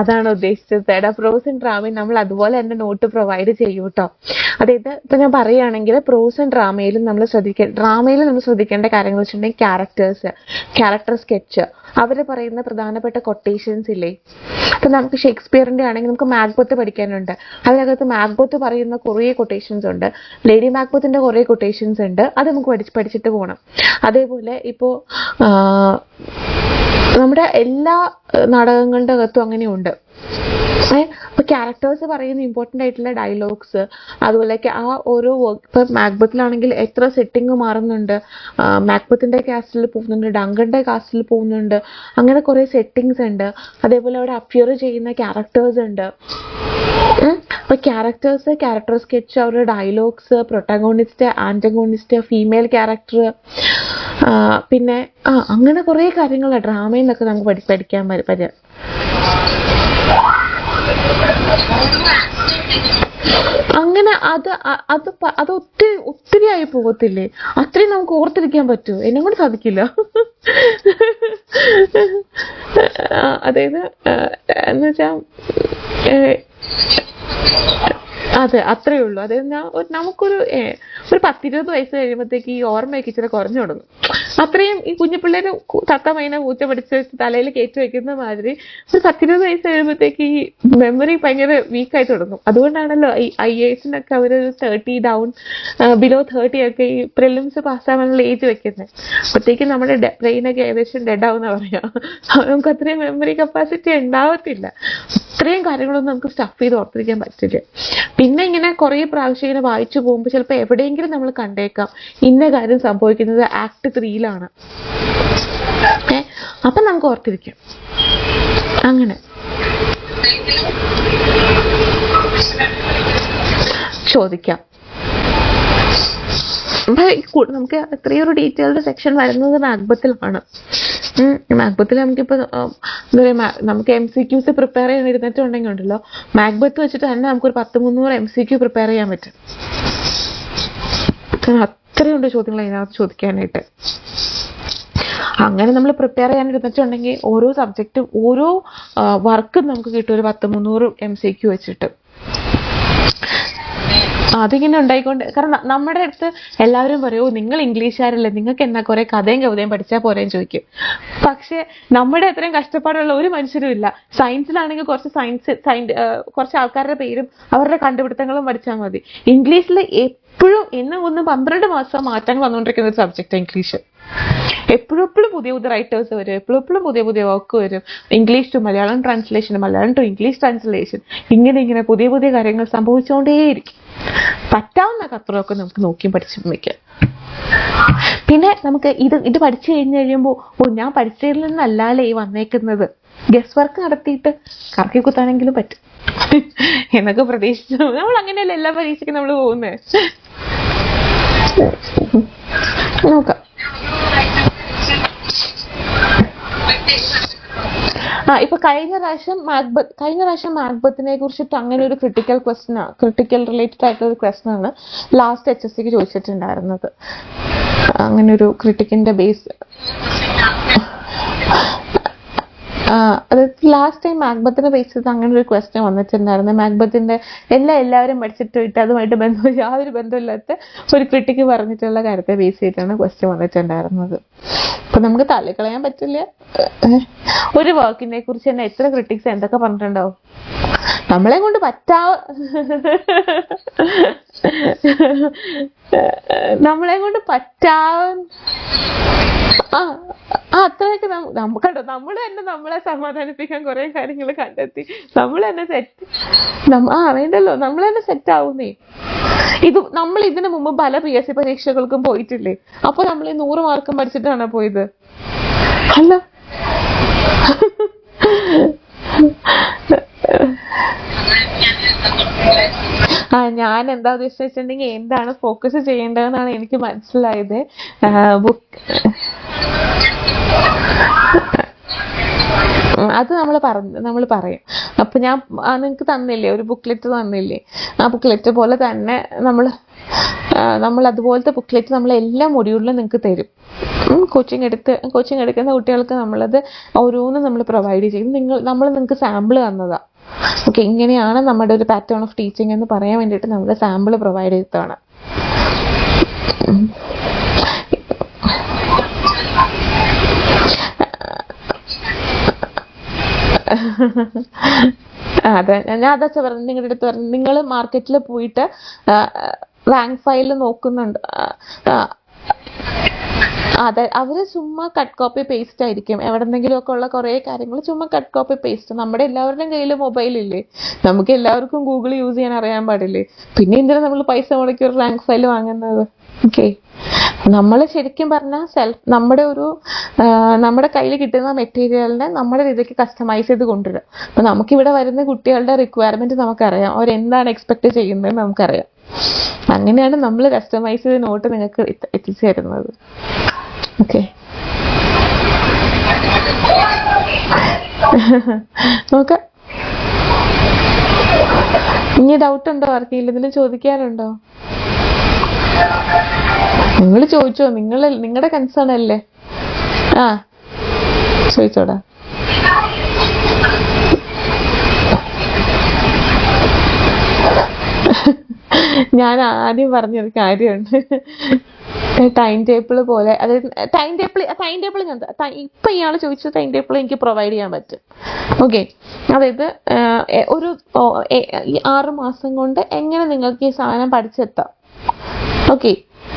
അതാണ് ഉദ്ദേശിച്ചത്. എടാ പ്രോസ് ആൻഡ് ഡ്രാമയും നമ്മൾ അതുപോലെ തന്നെ നോട്ട് പ്രൊവൈഡ് ചെയ്യും കേട്ടോ. അതായത് ഇപ്പൊ ഞാൻ പറയുകയാണെങ്കിൽ പ്രോസ് ആൻഡ് ഡ്രാമയിലും നമ്മൾ ശ്രദ്ധിക്കേണ്ട കാര്യങ്ങൾ വെച്ചിട്ടുണ്ടെങ്കിൽ ക്യാരക്ടർ സ്കെച്ച്, അവർ പറയുന്ന പ്രധാനപ്പെട്ട കൊട്ടേഷൻസ് ഇല്ലേ. ഇപ്പൊ നമുക്ക് ഷേക്സ്പിയറിന്റെ ആണെങ്കിൽ നമുക്ക് മാക്ബത്ത് പഠിക്കാനുണ്ട്. അതിനകത്ത് മാക്ബത്ത് പറയുന്ന കുറേ കൊട്ടേഷൻസ് ഉണ്ട്, ലേഡി മാക്ബത്തിന്റെ കുറേ കൊട്ടേഷൻസ് ഉണ്ട്. അത് നമുക്ക് പഠിച്ചിട്ട് പോകണം. അതേപോലെ ഇപ്പോ നമ്മുടെ എല്ലാ നാടകങ്ങളുടെ അകത്തും അങ്ങനെയുണ്ട്. അപ്പൊ ക്യാരക്ടേഴ്സ് പറയുന്ന ഇമ്പോർട്ടൻ്റ് ആയിട്ടുള്ള ഡയലോഗ്സ്, അതുപോലെ ആ ഓരോ വർക്ക്, ഇപ്പൊ മാക്ബത്തിലാണെങ്കിൽ എത്ര സെറ്റിംഗ് മാറുന്നുണ്ട്, മാക്ബത്തിന്റെ കാസ്റ്റിൽ പോകുന്നുണ്ട്, ഡങ്കന്റെ കാസ്റ്റിൽ പോകുന്നുണ്ട്, അങ്ങനെ കുറെ സെറ്റിങ്സ് ഉണ്ട്. അതേപോലെ അവിടെ അപ്പിയർ ചെയ്യുന്ന ക്യാരക്ടേഴ്സ് ഉണ്ട്. അപ്പൊ ക്യാരക്ടർ സ്കെച്ച്, അവരുടെ dialogues, protagonist, antagonist, female character, പിന്നെ അങ്ങനെ കുറെ കാര്യങ്ങൾ ഡ്രാമയിൽ നിന്നൊക്കെ നമുക്ക് പഠിക്കാൻ പറ്റും. അങ്ങനെ അത് ഒത്തിരി ആയി പോകത്തില്ലേ? അത്രയും നമുക്ക് ഓർത്തിരിക്കാൻ പറ്റുമോ? എന്നെ കൊണ്ട് സാധിക്കില്ല. അതായത് എന്ന് വെച്ചാ അതെ, അത്രേ ഉള്ളൂ. അതായത് നമുക്കൊരു 10-20 വയസ്സ് കഴിയുമ്പോഴത്തേക്ക് ഈ ഓർമ്മയൊക്കെ ഇച്ചിരി കുറഞ്ഞു തുടങ്ങും. അത്രയും ഈ കുഞ്ഞു പിള്ളേര് തത്തമൈന കൂച്ച പഠിച്ച് തലയിൽ കയറ്റി വെക്കുന്ന മാതിരി ഒരു 10-20 വയസ്സ് കഴിയുമ്പോഴത്തേക്ക് ഈ മെമ്മറി ഭയങ്കര വീക്കായി തുടങ്ങും. അതുകൊണ്ടാണല്ലോ ഈ IAS-നൊക്കെ അവരൊരു 30 ഡൗൺ, ബിലോ 30 ഒക്കെ ഈ പ്രിലിംസ് പാസ്സാവാനുള്ള ഏജ് വെക്കുന്നത്. അപ്പോഴത്തേക്കും നമ്മുടെ ബ്രെയിനൊക്കെ ഏകദേശം ഡെഡ് ആവുന്ന പറയാം. നമുക്ക് അത്രയും മെമ്മറി കപ്പാസിറ്റി ഉണ്ടാവത്തില്ല. ഇത്രയും കാര്യങ്ങളൊന്നും നമുക്ക് സ്റ്റഫ് ചെയ്ത് ഓർത്തിരിക്കാൻ പറ്റില്ല. പിന്നെ ഇങ്ങനെ കുറെ പ്രാവശ്യം ഇങ്ങനെ വായിച്ചു പോകുമ്പോൾ ചിലപ്പോൾ എവിടെയെങ്കിലും നമ്മൾ കണ്ടേക്കാം ഇന്ന കാര്യം സംഭവിക്കുന്നത് ആക്ട് 3-ലാണ്. അപ്പൊ നമുക്ക് ഓർത്തിരിക്കാം. അങ്ങനെ ചോദിക്കാം. നമുക്ക് ഇത്രയൊരു ഡീറ്റെയിൽഡ് സെക്ഷൻ വരുന്നത് മാക്ബത്തിലാണ്. മാക്ബത്തിൽ നമുക്കിപ്പോൾ എന്താ പറയുക, നമുക്ക് MCQs പ്രിപ്പയർ ചെയ്യാൻ ഇരുന്നിട്ടുണ്ടെങ്കിൽ ഉണ്ടല്ലോ, മാക്ബത്ത് വെച്ചിട്ട് തന്നെ നമുക്കൊരു 100-300 MCQ പ്രിപ്പയർ ചെയ്യാൻ പറ്റും. അത്രയുണ്ട് ചോദ്യങ്ങൾ അതിനകത്ത് ചോദിക്കാനായിട്ട്. അങ്ങനെ നമ്മൾ പ്രിപ്പയർ ചെയ്യാൻ ഇരുന്നിട്ടുണ്ടെങ്കിൽ ഓരോ സബ്ജക്റ്റും ഓരോ വർക്കും നമുക്ക് കിട്ടും ഒരു 100-300 MCQ വെച്ചിട്ട്. അതിങ്ങനെ ഉണ്ടായിക്കൊണ്ട്, കാരണം നമ്മുടെ അടുത്ത് എല്ലാവരും പറയൂ നിങ്ങൾ ഇംഗ്ലീഷുകാരല്ലേ, നിങ്ങൾക്ക് എന്നാ കുറെ കഥയും കവിതയും പഠിച്ചാൽ പോരേന്ന് ചോദിക്കും. പക്ഷെ നമ്മുടെ അത്രയും കഷ്ടപ്പാടുള്ള ഒരു മനുഷ്യരും ഇല്ല. സയൻസിലാണെങ്കിൽ കുറച്ച് ആൾക്കാരുടെ പേരും അവരുടെ കണ്ടുപിടുത്തങ്ങളും പഠിച്ചാൽ മതി. ഇംഗ്ലീഷിൽ എപ്പോഴും ഇന്ന് 12 മാസം മാറ്റങ്ങൾ വന്നുകൊണ്ടിരിക്കുന്ന ഒരു സബ്ജക്റ്റ് ഇംഗ്ലീഷ്. എപ്പോഴും പുതിയ റൈറ്റേഴ്സ് വരും, എപ്പോഴും പുതിയ വർക്ക് വരും. English to Malayalam translation, Malayalam to English translation, ഇങ്ങനെ പുതിയ കാര്യങ്ങൾ സംഭവിച്ചുകൊണ്ടേയിരിക്കും. പറ്റാവുന്ന അത്രയൊക്കെ നമുക്ക് നോക്കിയും പഠിച്ചും വെക്കാം. പിന്നെ നമുക്ക് ഇത് പഠിച്ചു കഴിയുമ്പോൾ ഞാൻ പഠിച്ചതിൽ നിന്നല്ലേ ഈ വന്നേക്കുന്നത്, ഗസ് വർക്ക് നടത്തിയിട്ട് കറക്കി കുത്താനെങ്കിലും പറ്റും എന്നൊക്കെ പ്രതീക്ഷിച്ചു. നമ്മൾ അങ്ങനെയല്ല എല്ലാ പരീക്ഷയ്ക്കും നമ്മൾ പോകുന്നത്. നോക്കാം. ഇപ്പൊ കഴിഞ്ഞ പ്രാവശ്യം മാക്ബത്തിനെ കുറിച്ചിട്ട് അങ്ങനെ ഒരു ക്രിട്ടിക്കൽ റിലേറ്റഡ് ആയിട്ടുള്ള ഒരു ക്വസ്റ്റൻ ആണ് ലാസ്റ്റ് HSCക്ക് ചോദിച്ചിട്ടുണ്ടായിരുന്നത്. അങ്ങനെ ഒരു ക്രിട്ടിക്കിന്റെ ബേസ് അതായത് ലാസ്റ്റ് ടൈം മാക്ബത്തിനെ ബേസ് ചെയ്ത് അങ്ങനെ ഒരു ക്വസ്റ്റ്യൻ വന്നിട്ടുണ്ടായിരുന്നു. മാക്ബത്തിന്റെ എല്ലാവരും പഠിച്ചിട്ട് അതുമായിട്ട് യാതൊരു ബന്ധമില്ലാത്ത ഒരു ക്രിട്ടിക്ക് പറഞ്ഞിട്ടുള്ള കാര്യത്തെ ബേസ് ചെയ്തിട്ടാണ് ക്വസ്റ്റ്യൻ വന്നിട്ടുണ്ടായിരുന്നത്. അപ്പൊ നമുക്ക് തള്ളിക്കളയാൻ പറ്റില്ല. ഒരു വർക്കിനെ കുറിച്ച് തന്നെ എത്ര ക്രിട്ടിക്സ് എന്തൊക്കെ പറഞ്ഞിട്ടുണ്ടാവും. നമ്മളെ കൊണ്ട് അത്രയൊക്കെ കണ്ടോ, നമ്മൾ തന്നെ നമ്മളെ സമാധാനിപ്പിക്കാൻ കുറെ കാര്യങ്ങൾ കണ്ടെത്തി. നമ്മൾ തന്നെ വേണ്ടല്ലോ, നമ്മൾ തന്നെ സെറ്റ് ആവുന്നേ. നമ്മൾ ഇതിനു മുമ്പ് പല PSC പരീക്ഷകൾക്കും പോയിട്ടില്ലേ? അപ്പൊ നമ്മൾ 100 മാർക്കും പഠിച്ചിട്ടാണോ പോയത്? അല്ല. ഞാൻ എന്താ ഉദ്ദേശിച്ചിട്ടുണ്ടെങ്കിൽ എന്താണ് ഫോക്കസ് ചെയ്യേണ്ടതെന്നാണ് എനിക്ക് മനസ്സിലായത്. അത് നമ്മൾ പറയും. അപ്പൊ ഞാൻ നിങ്ങൾക്ക് തന്നില്ലേ, ഒരു ബുക്ക്ലെറ്റ് തന്നില്ലേ, ആ ബുക്ക്ലെറ്റ് പോലെ തന്നെ നമ്മൾ അതുപോലത്തെ ബുക്ക്ലെറ്റ് നമ്മൾ എല്ലാ മൊഡ്യൂളിലും നിങ്ങൾക്ക് തരും. കോച്ചിങ് എടുക്കുന്ന കുട്ടികൾക്ക് നമ്മളത് ഓരോന്നും നമ്മൾ പ്രൊവൈഡ് ചെയ്യും. നമ്മൾ നിങ്ങൾക്ക് സാമ്പിൾ തന്നതാ. ഓക്കെ, ഇങ്ങനെയാണ് നമ്മുടെ ഒരു പാറ്റേൺ ഓഫ് ടീച്ചിങ് എന്ന് പറയാൻ വേണ്ടിയിട്ട് നമ്മൾ സാമ്പിൾ പ്രൊവൈഡ് ചെയ്തതാണ്. അതെ, ഞാൻ അതാ പറഞ്ഞു നിങ്ങളുടെ അടുത്ത് പറഞ്ഞു, നിങ്ങൾ മാർക്കറ്റിൽ പോയിട്ട് റാങ്ക് ഫയൽ നോക്കുന്നുണ്ട്. അതെ, അവര് ചുമ്മാ കട്ട് കോപ്പി പേസ്റ്റ് ആയിരിക്കും. എവിടെന്നെങ്കിലും ഒക്കെ ഉള്ള കുറെ കാര്യങ്ങൾ ചുമ്മാ കട്ട് കോപ്പി പേസ്റ്റ്. നമ്മുടെ എല്ലാവരുടെയും കയ്യിൽ മൊബൈൽ ഇല്ലേ, നമുക്ക് എല്ലാവർക്കും ഗൂഗിൾ യൂസ് ചെയ്യാൻ അറിയാൻ പാടില്ലേ, പിന്നെ എന്തിനാ നമ്മൾ പൈസ മുടക്കി ഒരു റാങ്ക് ഫയൽ വാങ്ങുന്നത്? ഓക്കെ, നമ്മൾ ശരിക്കും പറഞ്ഞാൽ നമ്മുടെ കയ്യിൽ കിട്ടുന്ന മെറ്റീരിയലിനെ നമ്മുടെ രീതിക്ക് കസ്റ്റമൈസ് ചെയ്ത് കൊണ്ടുവരിക. അപ്പൊ നമുക്കിവിടെ വരുന്ന കുട്ടികളുടെ റിക്വയർമെന്റ് നമുക്കറിയാം, അവരെന്താണ് എക്സ്പെക്ട് ചെയ്യുന്നത് നമുക്കറിയാം. അങ്ങനെയാണ് നമ്മൾ കസ്റ്റമൈസ് ചെയ്ത് നോട്ട് നിങ്ങൾക്ക് എത്തിച്ചു തരുന്നത്. ഓക്കെ, നോക്കാം. ഇനി ഡൗട്ട് ഉണ്ടോ ആർക്കെങ്കിലും? ഇതിൽ ചോദിക്കാറുണ്ടോ? നിങ്ങൾ ചോദിച്ചോ, നിങ്ങളുടെ കൺസേൺ അല്ലേ? ചോദിച്ചോടാ. ഞാൻ ആദ്യം പറഞ്ഞൊരു കാര്യമുണ്ട്, ടൈം ടേബിൾ പോലെ. അതായത് ടൈം ടേബിൾ ഞാൻ ഇപ്പൊ ഇയാൾ ചോദിച്ച ടൈം ടേബിൾ എനിക്ക് പ്രൊവൈഡ് ചെയ്യാൻ പറ്റും. ഓക്കെ, അതായത് ഒരു 6 മാസം കൊണ്ട് എങ്ങനെ നിങ്ങൾക്ക് ഈ സാധനം പഠിച്ചെത്താം. ഓക്കെ,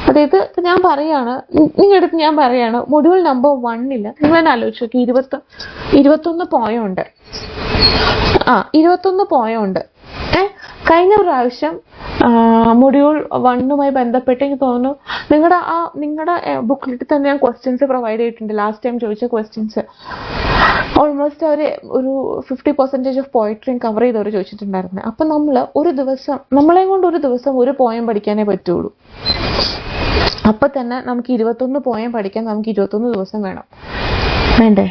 അതായത് ഇപ്പൊ ഞാൻ പറയാണ്, നിങ്ങളുടെ അടുത്ത് ഞാൻ പറയാണ്, മൊഡ്യൂൾ നമ്പർ 1 നിങ്ങൾ തന്നെ ആലോചിച്ച് നോക്കി, 21 പോയുണ്ട്. 21 പോയുണ്ട്. കഴിഞ്ഞ പ്രാവശ്യം മൊഡ്യൂൾ 1 ബന്ധപ്പെട്ട് എനിക്ക് തോന്നുന്നു നിങ്ങളുടെ ബുക്ക്ലെറ്റിൽ തന്നെ ഞാൻ ക്വസ്റ്റ്യൻസ് പ്രൊവൈഡ് ചെയ്തിട്ടുണ്ട്. ലാസ്റ്റ് ടൈം ചോദിച്ച ക്വസ്റ്റ്യൻസ് ഓൾമോസ്റ്റ് അവർ ഒരു 50% ഓഫ് പോയട്രിയും കവർ ചെയ്തവർ ചോദിച്ചിട്ടുണ്ടായിരുന്നു. അപ്പൊ നമ്മളെ കൊണ്ട് ഒരു ദിവസം ഒരു പോയം പഠിക്കാനേ പറ്റുള്ളൂ. അപ്പൊ തന്നെ നമുക്ക് 21 പോയം പഠിക്കാൻ നമുക്ക് 21 ദിവസം വേണ്ടേ?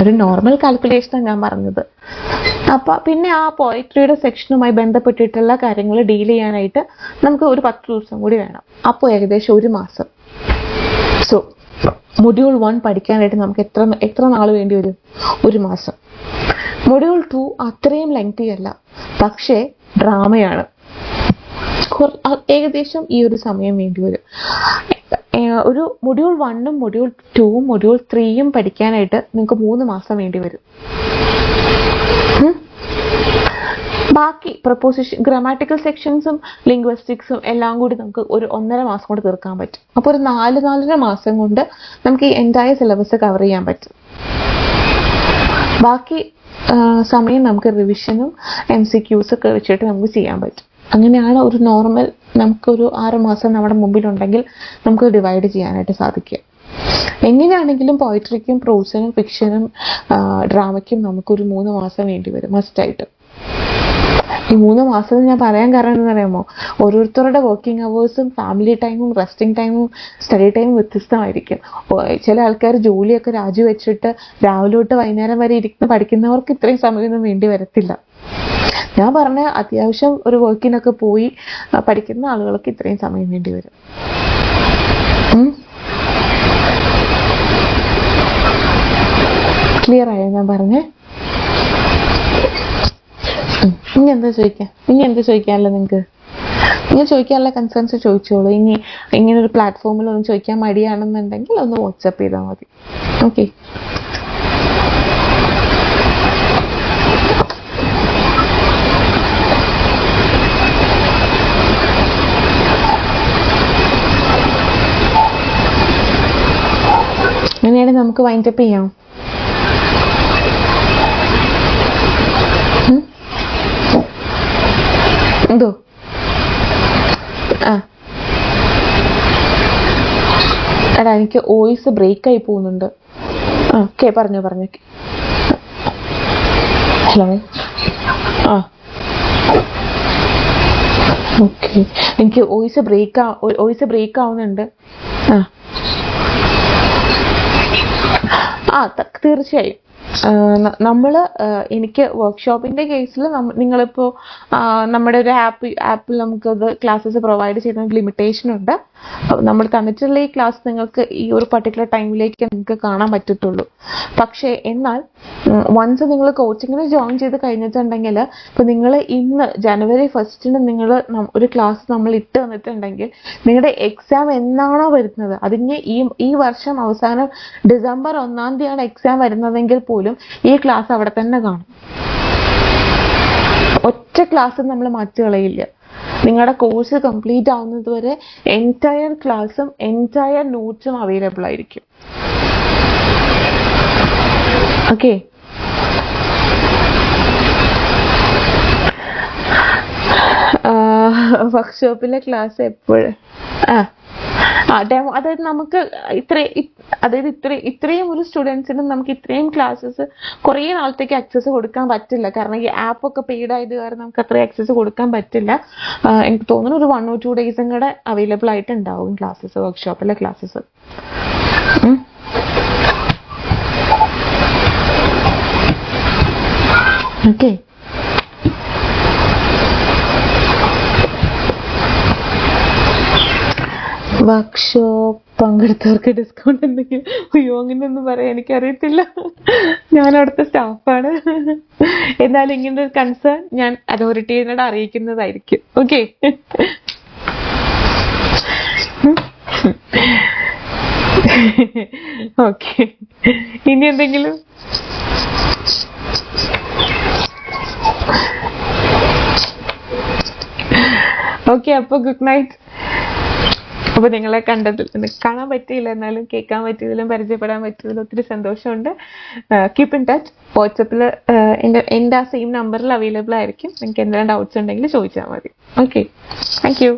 ഒരു നോർമൽ കാൽക്കുലേഷനാണ് ഞാൻ പറഞ്ഞത്. അപ്പൊ പിന്നെ ആ പോയട്രിയുടെ സെക്ഷനുമായി ബന്ധപ്പെട്ടിട്ടുള്ള കാര്യങ്ങൾ ഡീൽ ചെയ്യാനായിട്ട് നമുക്ക് ഒരു 10 ദിവസം കൂടി വേണം. അപ്പോൾ ഏകദേശം 1 മാസം. സോ മൊഡ്യൂൾ 1 പഠിക്കാനായിട്ട് നമുക്ക് എത്ര നാൾ വേണ്ടി വരും? 1 മാസം. മൊഡ്യൂൾ 2 അത്രയും ലെങ്തി അല്ല, പക്ഷേ ഡ്രാമയാണ്. ഏകദേശം ഈ ഒരു സമയം വേണ്ടി വരും. ഒരു മൊഡ്യൂൾ 1ഉം മൊഡ്യൂൾ 2ഉം മൊഡ്യൂൾ 3യും പഠിക്കാനായിട്ട് നിങ്ങൾക്ക് 3 മാസം വേണ്ടി വരും. ബാക്കി പ്രൊപ്പോസിഷൻ, ഗ്രാമാറ്റിക്കൽ സെക്ഷൻസും ലിംഗ്വിസ്റ്റിക്സും എല്ലാം കൂടി നമുക്ക് ഒരു 1.5 മാസം കൊണ്ട് തീർക്കാൻ പറ്റും. അപ്പോൾ ഒരു 4-4.5 മാസം കൊണ്ട് നമുക്ക് ഈ എൻറ്റയർ സിലബസ് കവർ ചെയ്യാൻ പറ്റും. ബാക്കി സമയം നമുക്ക് റിവിഷനും MCQs ഒക്കെ വെച്ചിട്ട് നമുക്ക് ചെയ്യാൻ പറ്റും. അങ്ങനെയാണ് ഒരു നോർമൽ, നമുക്കൊരു 6 മാസം നമ്മുടെ മുമ്പിലുണ്ടെങ്കിൽ നമുക്ക് ഡിവൈഡ് ചെയ്യാനായിട്ട് സാധിക്കുക. എങ്ങനെയാണെങ്കിലും പോയിട്രിക്കും പ്രോസിനും ഫിക്ഷനും ഡ്രാമയ്ക്കും നമുക്കൊരു 3 മാസം വേണ്ടി വരും മസ്റ്റായിട്ട്. ഈ 3 മാസം ഞാൻ പറയാൻ കാരണം എന്താണെന്ന് അറിയാമോ? ഓരോരുത്തരുടെ വർക്കിംഗ് അവേഴ്സും ഫാമിലി ടൈമും റെസ്റ്റിംഗ് ടൈമും സ്റ്റഡി ടൈമും വ്യത്യസ്തമായിരിക്കും. ചില ആൾക്കാർ ജോലിയൊക്കെ രാജിവെച്ചിട്ട് രാവിലെ തൊട്ട് വൈകുന്നേരം വരെ ഇരുന്ന് പഠിക്കുന്നവർക്ക് ഇത്രയും സമയമൊന്നും വേണ്ടി വരത്തില്ല. ഞാൻ പറഞ്ഞ അത്യാവശ്യം ഒരു വർക്കിനൊക്കെ പോയി പഠിക്കുന്ന ആളുകൾക്ക് ഇത്രയും സമയം വേണ്ടി വരും. ക്ലിയർ ആയോ ഞാൻ പറഞ്ഞേ? ഇനി എന്താ ചോദിക്കാനല്ലോ നിങ്ങൾക്ക്? ഇങ്ങനെ ചോദിക്കാനുള്ള കൺസേൺസ് ചോദിച്ചോളൂ. ഇനി ഇങ്ങനെ ഒരു പ്ലാറ്റ്ഫോമിൽ ഒന്ന് ചോദിക്കാൻ മടിയാണെന്നുണ്ടെങ്കിൽ ഒന്ന് വാട്സാപ്പ് ചെയ്താൽ മതി. ഓക്കെ, അങ്ങനെയാണെങ്കിൽ നമുക്ക് വൈൻഡപ്പ് ചെയ്യാം. എന്തോ എടാ, എനിക്ക് വോയിസ് ബ്രേക്ക് ആയി പോകുന്നുണ്ട്. ഓക്കെ, പറഞ്ഞു. ഹലോ. ഓക്കെ, എനിക്ക് വോയിസ് ബ്രേക്ക് ആവുന്നുണ്ട്. തീർച്ചയായും നമ്മൾ എനിക്ക് വർക്ക്ഷോപ്പിന്റെ കേസിൽ നിങ്ങളിപ്പോൾ നമ്മുടെ ഒരു ആപ്പിൽ നമുക്കത് ക്ലാസ്സസ് പ്രൊവൈഡ് ചെയ്യുന്ന ലിമിറ്റേഷൻ ഉണ്ട്. നമ്മൾ തന്നിട്ടുള്ള ഈ ക്ലാസ് നിങ്ങൾക്ക് ഈ ഒരു പർട്ടിക്കുലർ ടൈമിലേക്ക് നിങ്ങൾക്ക് കാണാൻ പറ്റത്തുള്ളൂ. പക്ഷേ എന്നാൽ വൺസ് നിങ്ങൾ കോച്ചിങ്ങിന് ജോയിൻ ചെയ്ത് കഴിഞ്ഞിട്ടുണ്ടെങ്കിൽ, ഇപ്പൊ നിങ്ങൾ ഇന്ന് January 1 നിങ്ങൾ ഒരു ക്ലാസ് നമ്മൾ ഇട്ട് തന്നിട്ടുണ്ടെങ്കിൽ നിങ്ങളുടെ എക്സാം എന്നാണോ വരുന്നത്, അതിന് ഈ വർഷം അവസാനം December 1 എക്സാം വരുന്നതെങ്കിൽ പോലും ഈ ക്ലാസ് അവിടെ തന്നെ കാണും. ഒറ്റ ക്ലാസ് നമ്മൾ മാറ്റി കളയില്ല. നിങ്ങളുടെ കോഴ്സ് കംപ്ലീറ്റ് ആവുന്നത് വരെ എൻറ്റയർ ക്ലാസ്സും എൻറ്റയർ നോട്ട്സും അവൈലബിൾ ആയിരിക്കും. ഓക്കെ, വർക്ക്ഷോപ്പിലെ ക്ലാസ് എപ്പോഴും അതായത് നമുക്ക് ഇത്രയും ഒരു സ്റ്റുഡൻസിനും നമുക്ക് ഇത്രയും ക്ലാസ്സസ് കുറേ നാളത്തേക്ക് ആക്സസ് കൊടുക്കാൻ പറ്റില്ല. കാരണം ഈ ആപ്പ് ഒക്കെ പെയ്ഡ് ആയത് കാരണം നമുക്ക് അത്രയും ആക്സസ് കൊടുക്കാൻ പറ്റില്ല. എനിക്ക് തോന്നുന്നു ഒരു 1 or 2 ഡേയ്സും കൂടെ അവൈലബിൾ ആയിട്ട് ഉണ്ടാവും ക്ലാസ്സസ്, വർക്ക്ഷോപ്പിലെ ക്ലാസ്സസ്. ഓക്കെ, വർക്ക്ഷോപ്പ് പങ്കെടുത്തവർക്ക് ഡിസ്കൗണ്ട് എന്തെങ്കിലും? അയ്യോ, അങ്ങനെയൊന്നും പറയാൻ എനിക്കറിയത്തില്ല. ഞാൻ അവിടുത്തെ സ്റ്റാഫാണ്. എന്നാലും ഇങ്ങനെ ഒരു കൺസേൺ ഞാൻ അതോറിറ്റീനോട് അറിയിക്കുന്നതായിരിക്കും. Okay, okay. ഇനി എന്തെങ്കിലും? ഓക്കെ, അപ്പൊ ഗുഡ് നൈറ്റ്. അപ്പൊ നിങ്ങളെ കാണാൻ പറ്റിയില്ല, എന്നാലും കേൾക്കാൻ പറ്റിയതിലും പരിചയപ്പെടാൻ പറ്റിയതിലും ഒത്തിരി സന്തോഷമുണ്ട്. Keep in touch. വാട്സപ്പിൽ എൻ്റെ ആ സെയിം നമ്പറിൽ അവൈലബിൾ ആയിരിക്കും. നിങ്ങൾക്ക് എന്തെങ്കിലും ഡൗട്ട്സ് ഉണ്ടെങ്കിൽ ചോദിച്ചാൽ മതി. Okay, thank you.